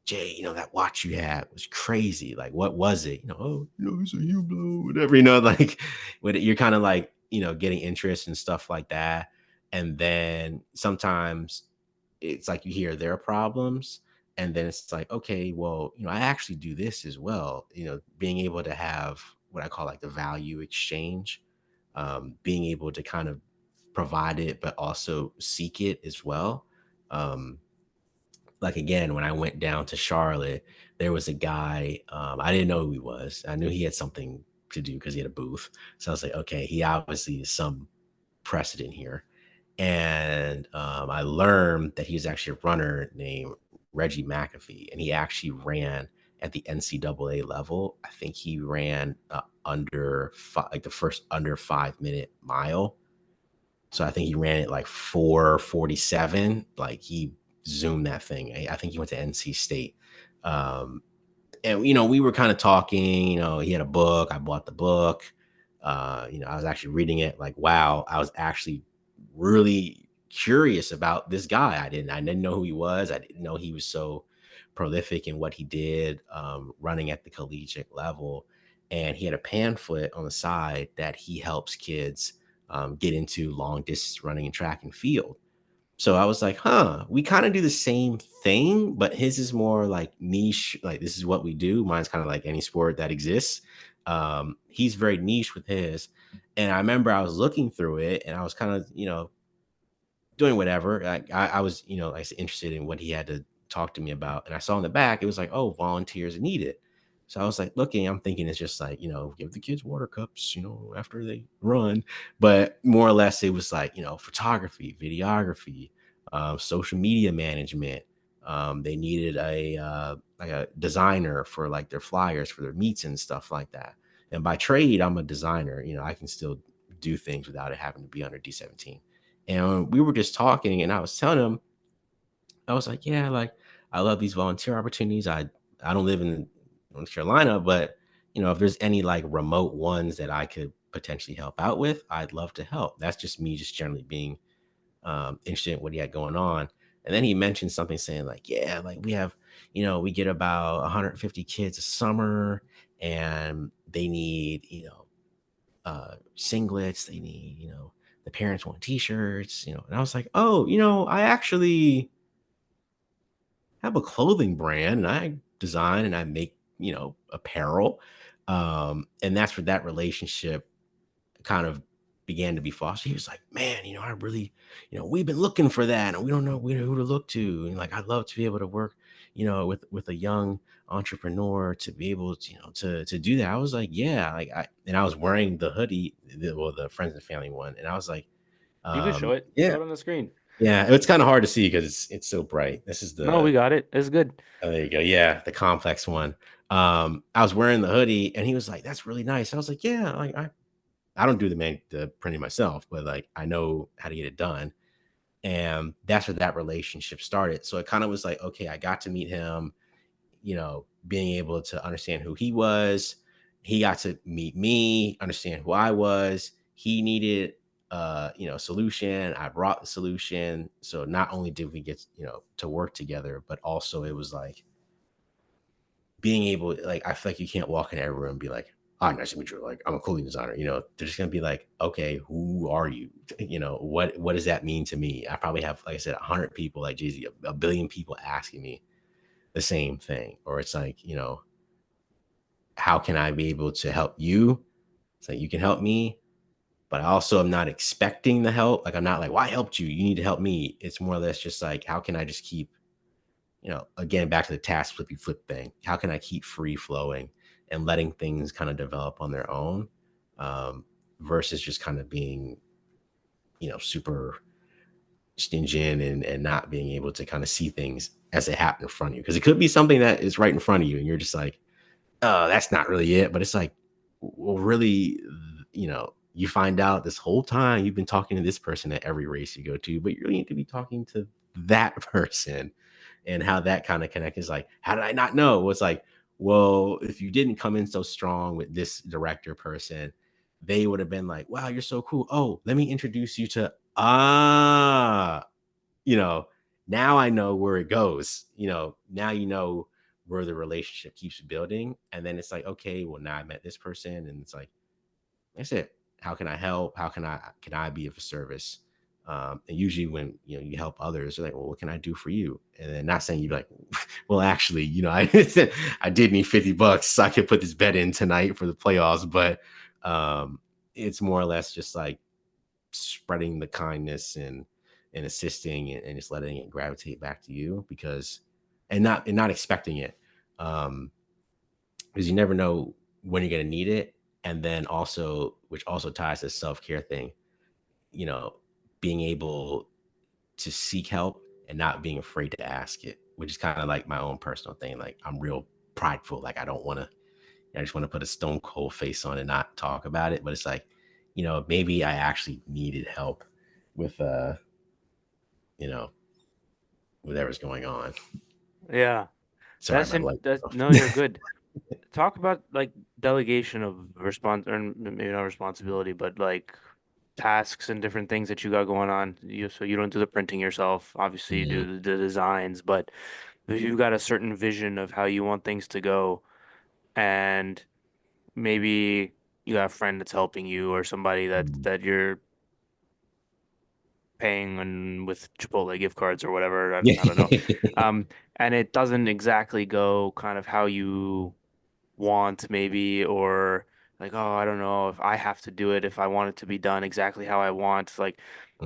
Jay, that watch you had was crazy. Like, what was it? Oh, it's a Hublot, whatever, like when you're kind of like, getting interest and stuff like that. And then sometimes it's like you hear their problems, and then it's like, okay, well, I actually do this as well. Being able to have what I call like the value exchange, being able to kind of provide it, but also seek it as well. Um, like again, when I went down to Charlotte, there was a guy. I didn't know who he was. I knew he had something to do because he had a booth. So I was like, okay, he obviously is some precedent here. And I learned that he was actually a runner named Reggie McAfee, and he actually ran at the NCAA level. I think he ran like the first under 5 minute mile. So I think he ran it like 4:47. Like he zoomed that thing. I think he went to NC State. Um, and we were kind of talking. He had a book. I bought the book. I was actually reading it. Like, wow, I was actually really curious about this guy. I didn't know who he was. I didn't know he was so prolific in what he did, running at the collegiate level. And he had a pamphlet on the side that he helps kids get into long distance running and track and field. So I was like, huh, we kind of do the same thing, but his is more like niche. Like this is what we do. Mine's kind of like any sport that exists. He's very niche with his. And I remember I was looking through it and I was kind of, doing whatever. I was, like I said, interested in what he had to talk to me about. And I saw in the back, it was like, oh, volunteers needed. So I was like looking, I'm thinking it's just like, give the kids water cups, after they run. But more or less, it was like, photography, videography, social media management. They needed like a designer for like their flyers for their meets and stuff like that. And by trade, I'm a designer. I can still do things without it having to be under D17. And we were just talking, and I was telling him, I was like, yeah, like I love these volunteer opportunities. I don't live in North Carolina, but if there's any like remote ones that I could potentially help out with, I'd love to help. That's just me, just generally being interested in what he had going on. And then he mentioned something saying like, yeah, like we have, we get about 150 kids a summer, and they need, singlets. They need, the parents want t-shirts, and I was like, oh, I actually have a clothing brand and I design and I make, apparel. And that's where that relationship kind of began to be fostered. He was like, man, I really, we've been looking for that and we don't know who to look to. And like, I'd love to be able to work, with a young entrepreneur to be able to, to do that. I was like, yeah, and I was wearing the hoodie, the friends and family one. And I was like, You could show it. yeah, Show it on the screen. yeah. It's kind of hard to see because it's so bright. This is No, we the, got it. It's good. oh, there you go. Yeah, the complex one. I was wearing the hoodie and he was like, that's really nice. I was like, yeah, like I don't do the printing myself, but like I know how to get it done. And that's where that relationship started. So it kind of was like, okay, I got to meet him, being able to understand who he was. He got to meet me, understand who I was. He needed solution. I brought the solution. So not only did we get, to work together, but also it was like being able, like, I feel like you can't walk in every room and be like, "Hi, nice to meet you. Like, I'm a clothing designer." They're just gonna be like, "Okay, who are you? What does that mean to me?" I probably have, like I said, 100 people, like Jay Z, a billion people asking me the same thing, or it's like, how can I be able to help you? So you can help me, but I also am not expecting the help. Like, I'm not like, "Well, I helped you. You need to help me." It's more or less just like, how can I just keep, again, back to the task flippy flip thing. How can I keep free flowing and letting things kind of develop on their own, um, versus just kind of being, super stingent and not being able to kind of see things as they happen in front of you. Because it could be something that is right in front of you and you're just like, oh, that's not really it. But it's like, well, really, you find out this whole time you've been talking to this person at every race you go to, but you really need to be talking to that person. And how that kind of connect is like, how did I not know? Well, it's like, well, if you didn't come in so strong with this director person, they would have been like, wow, you're so cool. Oh, let me introduce you to, you know, now I know where it goes. Now where the relationship keeps building. And then it's like, okay, well, now I met this person. And it's like, that's it. How can I help? How can I be of service? And usually when you help others, they're like, well, what can I do for you? And then not saying you like, well, actually, I I did need $50 so I could put this bet in tonight for the playoffs. But it's more or less just like spreading the kindness and assisting and just letting it gravitate back to you because and not expecting it. Because you never know when you're gonna need it. And then also, which also ties to the self-care thing, you know, being able to seek help and not being afraid to ask it, which is kind of like my own personal thing. Like I'm real prideful. Like I just want to put a stone cold face on and not talk about it. But it's like, maybe I actually needed help with you know, whatever's going on. Yeah. Sorry, my light. That's no, you're good. Talk about like delegation of or maybe not responsibility, but like tasks and different things that you got going on. So you don't do the printing yourself. Obviously, you Mhm. do the designs, but if you've got a certain vision of how you want things to go, and maybe you got a friend that's helping you or somebody that you're paying and with Chipotle gift cards or whatever. Yeah. I don't know. Um, and it doesn't exactly go kind of how you want maybe, or like, oh, I don't know if I have to do it if I want it to be done exactly how I want. Like,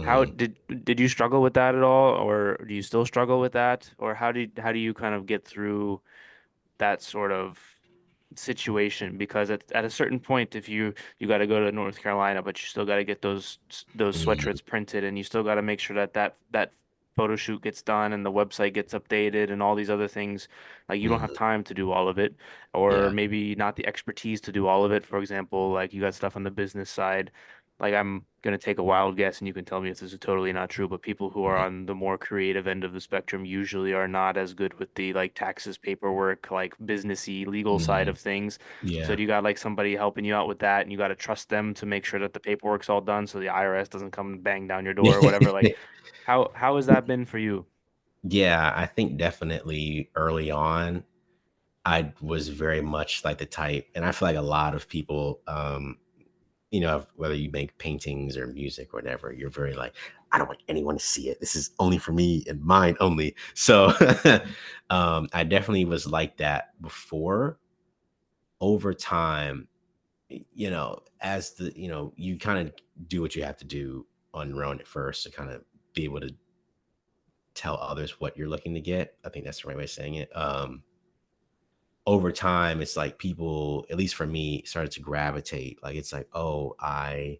how Mhm. did you struggle with that at all, or do you still struggle with that, or how do you kind of get through that sort of situation? Because at a certain point, if you got to go to North Carolina, but you still got to get those Mhm. sweatshirts printed, and you still got to make sure that photo shoot gets done and the website gets updated and all these other things. Like you don't have Mhm. time to do all of it, or Yeah. maybe not the expertise to do all of it. For example, like you got stuff on the business side. Like I'm gonna take a wild guess, and you can tell me if this is totally not true, but people who are Mhm. on the more creative end of the spectrum usually are not as good with the like taxes, paperwork, like businessy, legal side Mhm. of things. So Yeah. you got like somebody helping you out with that, and you got to trust them to make sure that the paperwork's all done, so the IRS doesn't come and bang down your door or whatever. Like, how has that been for you? Yeah, I think definitely early on, I was very much like the type, and I feel like a lot of people, you know, whether you make paintings or music or whatever, you're very like, I don't want anyone to see it. This is only for me and mine only. So I definitely was like that before. Over time, you know, as the, you know, you kind of do what you have to do on your own at first to kind of be able to tell others what you're looking to get. I think that's the right way of saying it. Over time, it's like people, at least for me, started to gravitate. Like it's like, oh, I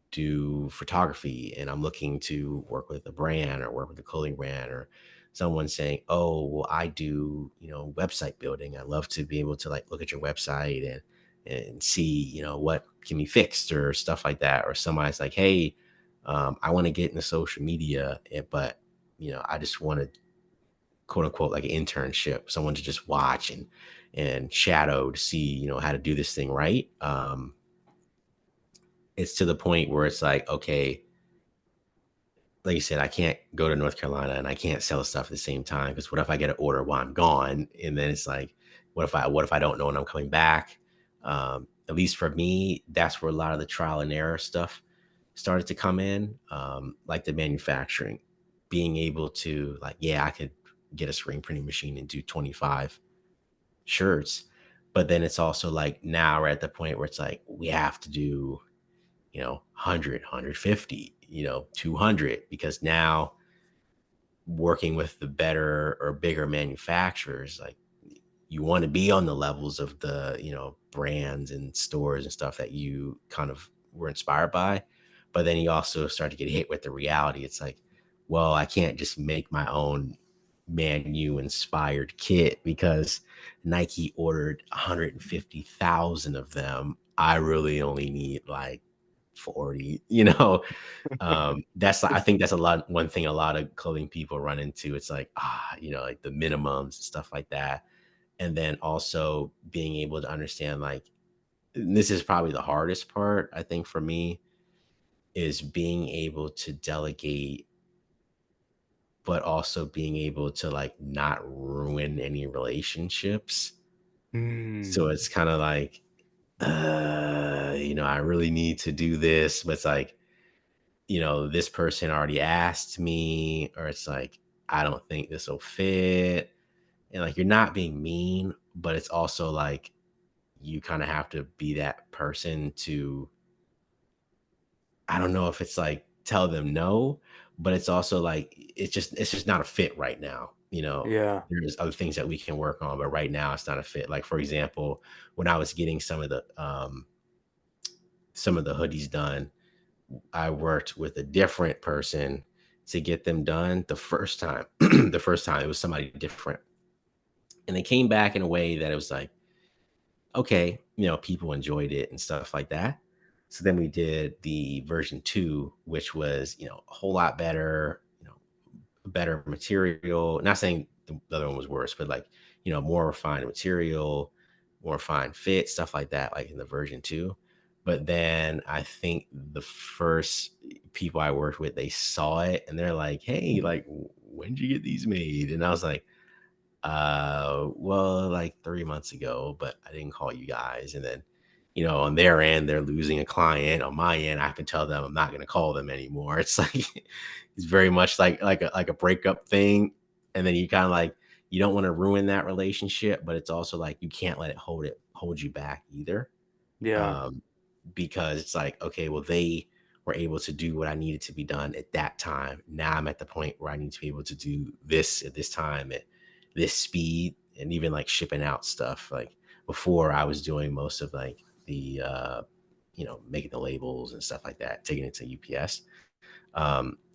do photography and I'm looking to work with a brand or work with a clothing brand, or someone saying, oh, well, I do, you know, website building. I love to be able to like look at your website and see, you know, what can be fixed or stuff like that. Or somebody's like, hey, I want to get into social media, but you know, I just want to quote unquote like an internship, someone to just watch and shadow to see, you know, how to do this thing right. It's to the point where it's like, okay, like you said, I can't go to North Carolina and I can't sell stuff at the same time because what if I get an order while I'm gone? And then it's like, what if I don't know when I'm coming back? At least for me, that's where a lot of the trial and error stuff started to come in, like the manufacturing, being able to like, yeah, I could get a screen printing machine and do 25 shirts, but then it's also like now we're at the point where it's like we have to do, you know, 100, you know, 200, because now working with the better or bigger manufacturers, like you want to be on the levels of the, you know, brands and stores and stuff that you kind of were inspired by. But then you also start to get hit with the reality. It's like, well, I can't just make my own Man U inspired kit because Nike ordered 150,000 of them. I really only need like 40, you know. That's, I think that's a lot, one thing a lot of clothing people run into. It's like, you know, like the minimums and stuff like that. And then also being able to understand, like, and this is probably the hardest part, I think, for me, is being able to delegate, but also being able to like not ruin any relationships. So Mm. it's kind of like, you know, I really need to do this, but it's like, you know, this person already asked me, or it's like, I don't think this will fit. And like, you're not being mean, but it's also like, you kind of have to be that person to, I don't know if it's like tell them no, but it's also like, it's just not a fit right now. You know, Yeah. there's other things that we can work on, but right now it's not a fit. Like, for example, when I was getting some of the hoodies done, I worked with a different person to get them done the first time. The first time it was somebody different. And they came back in a way that it was like, okay, you know, people enjoyed it and stuff like that. So then we did the version 2, which was, you know, a whole lot better, you know, better material. Not saying the other one was worse, but like, you know, more refined material, more refined fit, stuff like that, like in the version 2. But then I think the first people I worked with, they saw it and they're like, hey, like, when did you get these made? And I was like, well, like 3 months ago, but I didn't call you guys. And then, you know, on their end, they're losing a client. On my end, I can tell them I'm not going to call them anymore. It's like, it's very much like a breakup thing. And then you kind of like, you don't want to ruin that relationship, but it's also like, you can't let it hold you back either. Yeah. Um, because it's like, okay, well, they were able to do what I needed to be done at that time. Now I'm at the point where I need to be able to do this at this time at this speed, and even like shipping out stuff. Like before, I was doing most of like the, you know, making the labels and stuff like that, taking it to UPS.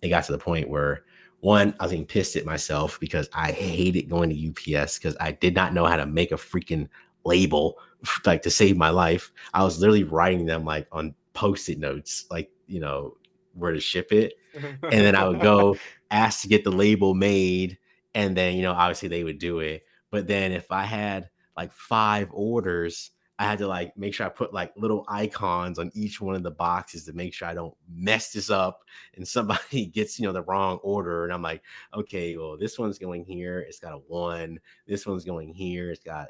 It got to the point where, one, I was getting pissed at myself because I hated going to UPS because I did not know how to make a freaking label, like to save my life. I was literally writing them like on post-it notes, like, you know, where to ship it. And then I would go ask to get the label made. And then, you know, obviously they would do it. But then if I had like 5 orders, I had to like make sure I put like little icons on each one of the boxes to make sure I don't mess this up and somebody gets, you know, the wrong order. And I'm like, okay, well, this one's going here. It's got a 1. This one's going here. It's got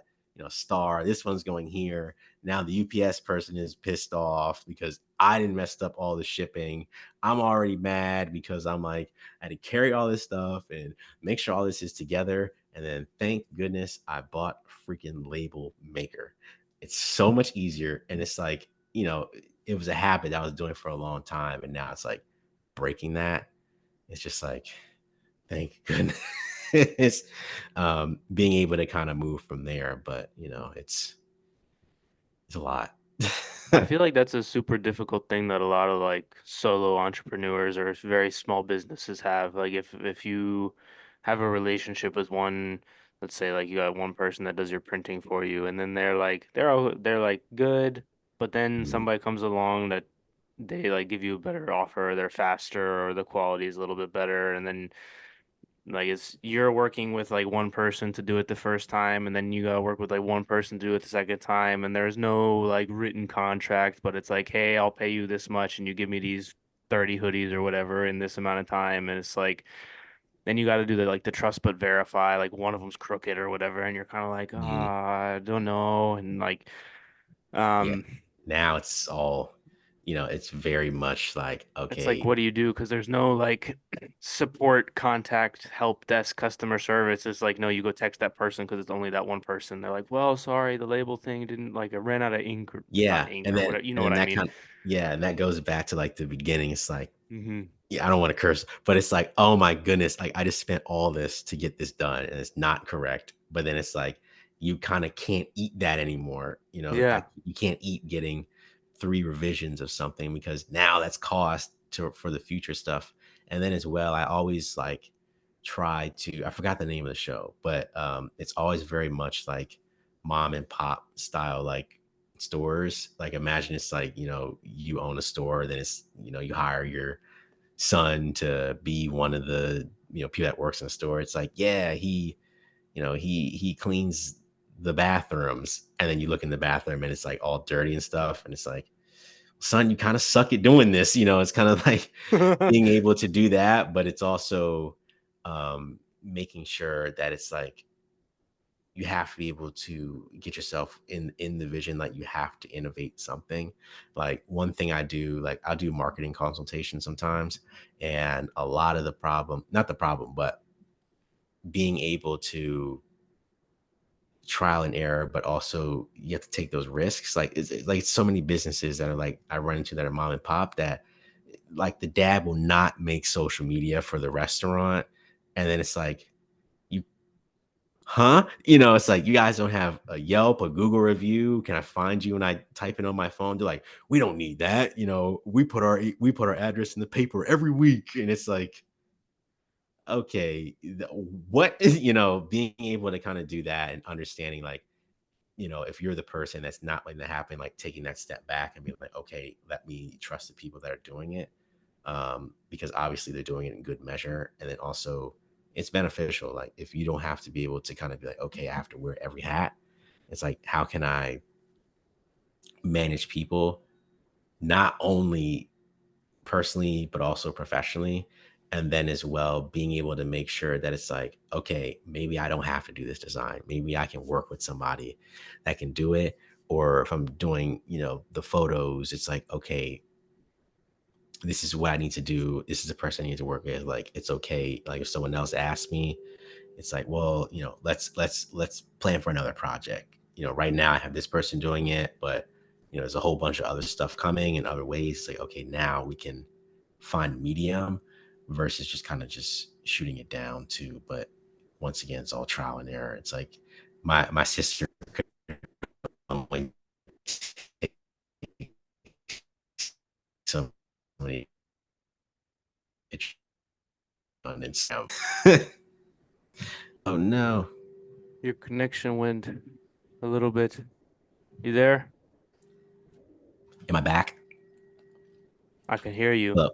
star. This one's going here. Now the UPS person is pissed off because I didn't messed up all the shipping. I'm already mad because I'm like, I had to carry all this stuff and make sure all this is together. And then thank goodness I bought a freaking label maker. It's so much easier. And it's like, it was a habit I was doing for a long time. And now it's like breaking that. It's just like, thank goodness. It's being able to kind of move from there. But it's a lot. I feel like that's a super difficult thing that a lot of like solo entrepreneurs or very small businesses have. Like if you have a relationship with one, let's say like you got one person that does your printing for you, and then they're like good, but then Mhm. somebody comes along that they like give you a better offer, or they're faster, or the quality is a little bit better, and then like it's you're working with like one person to do it the first time, and then you gotta work with like one person to do it the second time, and there's no like written contract, but it's like, hey, I'll pay you this much, and you give me these 30 hoodies or whatever in this amount of time, and it's like then you got to do the trust but verify, like one of them's crooked or whatever, and you're kind of like, Mhm. I don't know, and like, Yeah. um, Now it's all, it's very much like, it's like, okay, what do you do? Because there's no like support, contact, help desk, customer service. It's like, no, you go text that person because it's only that one person. They're like, well, sorry, the label thing didn't like, I ran out of ink, or not yeah. ink And or then, whatever. You know and what then I that mean? kind of, yeah. And that goes back to like the beginning. It's like, Hmm. yeah, I don't want to curse, but it's like, oh my goodness, like I just spent all this to get this done and it's not correct. But then it's like you kind of can't eat that anymore. Yeah. Like you can't eat getting 3 revisions of something because now that's cost for the future stuff. And then as well, I always like try to I forgot the name of the show, but it's always very much like mom and pop style like stores. Like imagine it's like, you own a store, then it's, you hire your son to be one of the people that works in the store. It's like, yeah, he cleans the bathrooms, and then you look in the bathroom and it's like all dirty and stuff, and it's like, son, you kind of suck at doing this. It's kind of like being able to do that, but it's also making sure that it's like you have to be able to get yourself in the vision, like you have to innovate something. Like one thing I do, like I'll do marketing consultation sometimes, and a lot of the problem, not the problem, but being able to trial and error, but also you have to take those risks. Like it's like so many businesses that are like I run into that are mom and pop that like the dad will not make social media for the restaurant, and then it's like, you huh? It's like, you guys don't have a Yelp, a Google review. Can I find you? And I type it on my phone. They're like, we don't need that. We put our address in the paper every week, and it's like, okay, what is being able to kind of do that and understanding like, if you're the person that's not letting that happen, like taking that step back and being like, okay, let me trust the people that are doing it, because obviously they're doing it in good measure, and then also it's beneficial. Like if you don't have to be able to kind of be like, okay, I have to wear every hat. It's like, how can I manage people not only personally but also professionally, and then as well being able to make sure that it's like, okay, maybe I don't have to do this design, maybe I can work with somebody that can do it. Or if I'm doing the photos, it's like, okay, this is what I need to do. This is the person I need to work with. Like, it's okay. Like, if someone else asks me, it's like, well, let's plan for another project. Right now I have this person doing it, but there's a whole bunch of other stuff coming in other ways. It's like, okay, now we can find medium versus just kind of just shooting it down too. But once again, it's all trial and error. It's like my sister could only take somebody on Instagram. Oh no. Your connection went a little bit. You there? Am I back? I can hear you. Hello.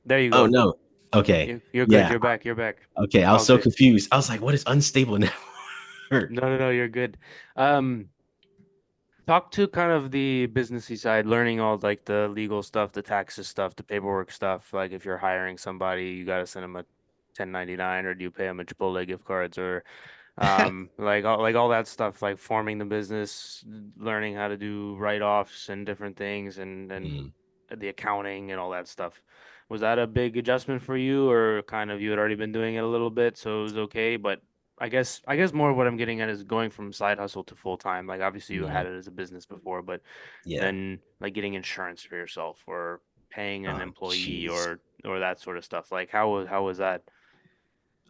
There you Oh go. no. Okay. You're good. Yeah. You're back. You're back. Okay. I was All so good. confused. I was like, what is unstable network? No, no, no, you're good. Um, Talk to kind of the businessy side, learning all like the legal stuff, the taxes stuff, the paperwork stuff. Like if you're hiring somebody, you got to send them a 1099, or do you pay them a Chipotle gift cards, or like all that stuff, like forming the business, learning how to do write-offs and different things, and Mm. the accounting and all that stuff. Was that a big adjustment for you, or kind of you had already been doing it a little bit, so it was okay? But I guess more of what I'm getting at is going from side hustle to full time. Like obviously you Mm. had it as a business before, but Yeah. then like getting insurance for yourself or paying an employee Jeez. or that sort of stuff. Like how was that?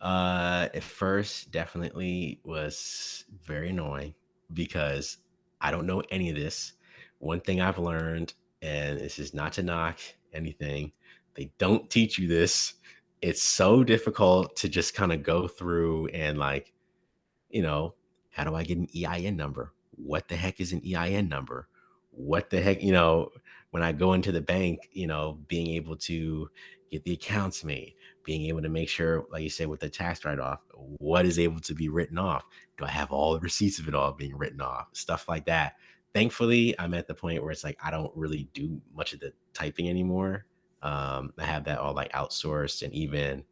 At first, definitely was very annoying because I don't know any of this. One thing I've learned, and this is not to knock anything, they don't teach you this. It's so difficult to just kind of go through and like, you know, how do I get an EIN number? What the heck is an EIN number? What the heck, when I go into the bank, being able to get the accounts made, being able to make sure, like you said, with the tax write off, what is able to be written off? Do I have all the receipts of it all being written off? Stuff like that. Thankfully, I'm at the point where it's like I don't really do much of the typing anymore. I have that all like outsourced, and even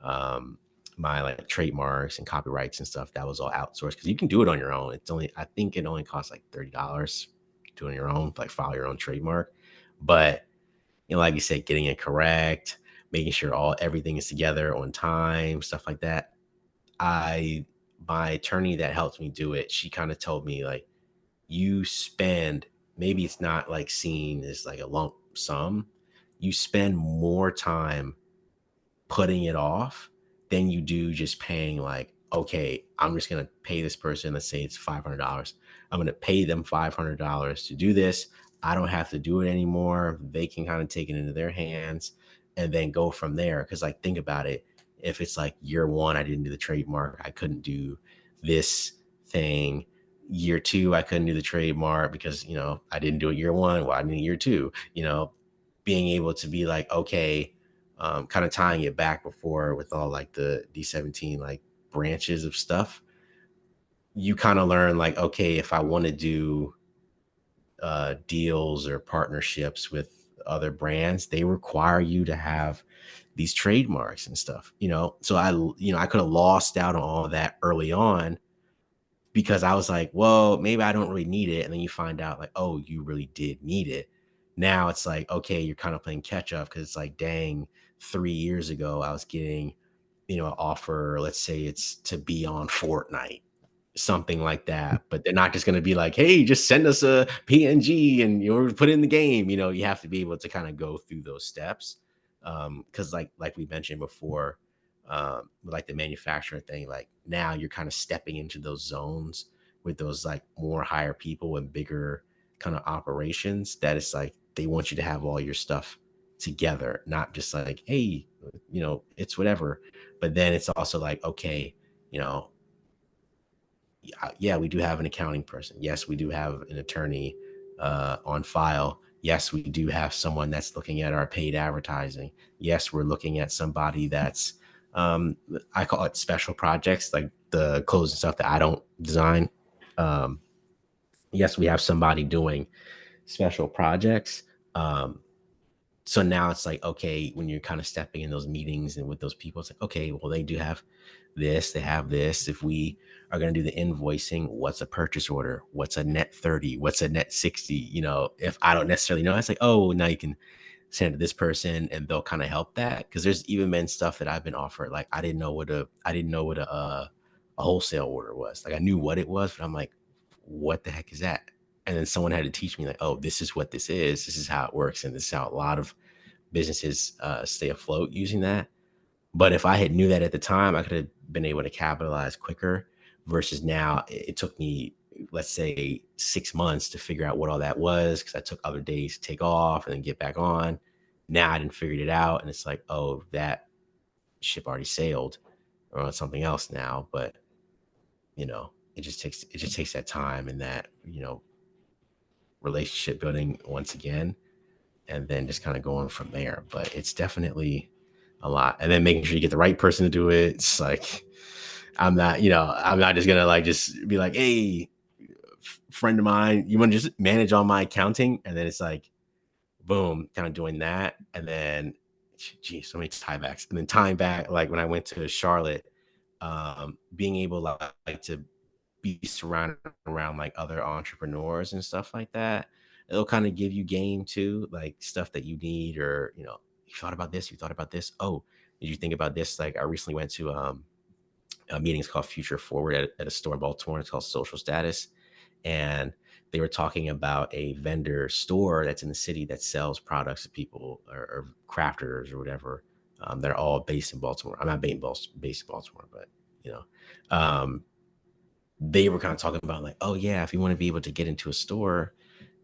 um, my like trademarks and copyrights and stuff, that was all outsourced because you can do it on your own. I think it only costs like $30 to do it on your own, like file your own trademark. But like you said, getting it correct, making sure everything is together on time, stuff like that. I My attorney that helped me do it, she kind of told me like, you spend, maybe it's not like seen as like a lump sum, you spend more time putting it off than you do just paying like, okay, I'm just gonna pay this person, let's say it's $500. I'm gonna pay them $500 to do this. I don't have to do it anymore. They can kind of take it into their hands and then go from there. Cause like think about it. If it's like year one, I didn't do the trademark, I couldn't do this thing. Year two, I couldn't do the trademark because I didn't do it year one. Well, I did year two, being able to be like, okay, kind of tying it back before with all like the D17 like branches of stuff, you kind of learn like, okay, if I want to do deals or partnerships with other brands, they require you to have these trademarks and stuff, So I could have lost out on all of that early on because I was like, well, maybe I don't really need it. And then you find out like, oh, you really did need it. Now it's like, okay, you're kind of playing catch up because it's like, dang, 3 years ago, I was getting, an offer, let's say it's to be on Fortnite, something like that. But they're not just going to be like, hey, just send us a PNG and you'll put it in the game. You have to be able to kind of go through those steps. Because like we mentioned before, with like the manufacturer thing, like now you're kind of stepping into those zones with those like more higher people and bigger kind of operations that it's like they want you to have all your stuff together, not just like, hey, it's whatever. But then it's also like, okay, you know yeah, we do have an accounting person. Yes, we do have an attorney on file. Yes, we do have someone that's looking at our paid advertising. Yes, we're looking at somebody that's, I call it special projects, like the clothes and stuff that I don't design. Um, yes, we have somebody doing special projects. So now it's like, okay, when you're kind of stepping in those meetings and with those people, it's like, okay, well, they do have this, they have this. If we are going to do the invoicing, what's a purchase order? What's a net 30? What's a net 60? If I don't necessarily know, it's like, oh, now you can send it to this person and they'll kind of help that. Cause there's even been stuff that I've been offered. Like I didn't know what a wholesale order was. Like I knew what it was, but I'm like, what the heck is that? And then someone had to teach me like, oh, this is what this is. This is how it works. And this is how a lot of businesses stay afloat using that. But if I had knew that at the time, I could have been able to capitalize quicker versus now it took me, let's say 6 months to figure out what all that was. Cause I took other days to take off and then get back on. Now I didn't figure it out. And it's like, oh, that ship already sailed or on something else now. But it just takes that time and that, relationship building once again, and then just kind of going from there. But it's definitely a lot. And then making sure you get the right person to do it. It's like, I'm not just gonna like just be like, hey, friend of mine, you want to just manage all my accounting? And then it's like, boom, kind of doing that. And then, geez, so many tiebacks. And then tying back, like when I went to Charlotte, being able like to be surrounded around like other entrepreneurs and stuff like that, it'll kind of give you game too, like stuff that you need, or you thought about this, you thought about this. Oh, did you think about this? Like I recently went to a meeting. It's called Future Forward at a store in Baltimore. It's called Social Status, and they were talking about a vendor store that's in the city that sells products to people, or crafters or whatever. They're all based in Baltimore. I'm not based in Baltimore, but you know, um, they were kind of talking about like, oh yeah, if you want to be able to get into a store,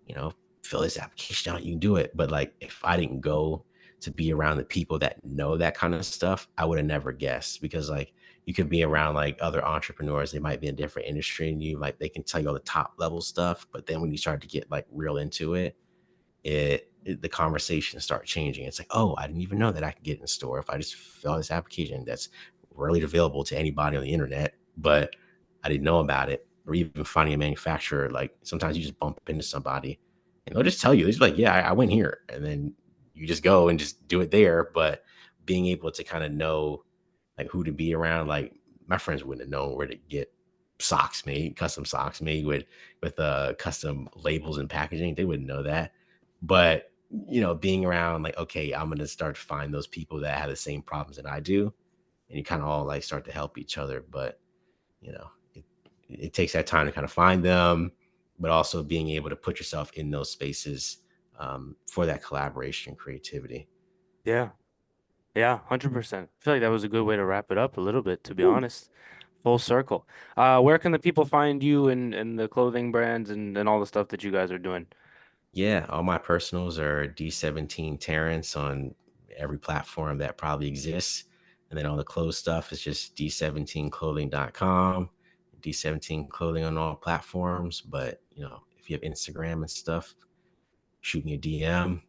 you know, fill this application out, you can do it. But like, if I didn't go to be around the people that know that kind of stuff, I would have never guessed, because like you could be around like other entrepreneurs, they might be in a different industry and you, like they can tell you all the top level stuff. But then when you start to get like real into it, the conversation start changing. It's like, oh, I didn't even know that I could get in the store if I just fill out this application that's readily available to anybody on the internet, but I didn't know about it. Or even finding a manufacturer, like sometimes you just bump into somebody and they'll just tell you, they're just like, yeah, I went here. And then you just go and just do it there. But being able to kind of know like who to be around, like my friends wouldn't have known where to get socks made, custom socks made with custom labels and packaging. They wouldn't know that. But being around like, okay, I'm gonna start to find those people that have the same problems that I do, and you kind of all like start to help each other. But it takes that time to kind of find them, but also being able to put yourself in those spaces for that collaboration and creativity. Yeah. Yeah, 100%. I feel like that was a good way to wrap it up a little bit, to be Woo. honest. Full circle. Where can the people find you and the clothing brands and all the stuff that you guys are doing? Yeah, all my personals are D17 Terrance on every platform that probably exists. And then all the clothes stuff is just D17clothing.com, D17 clothing on all platforms. But, if you have Instagram and stuff, shoot me a DM,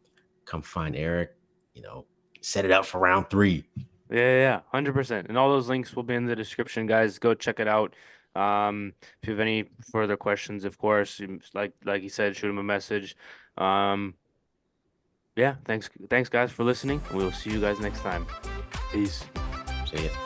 come find Eric, you know, set it up for round 3. Yeah, 100%. And all those links will be in the description, guys. Go check it out. If you have any further questions, of course, like you said, shoot him a message. Um, yeah, thanks guys for listening. We'll see you guys next time. Peace. See ya.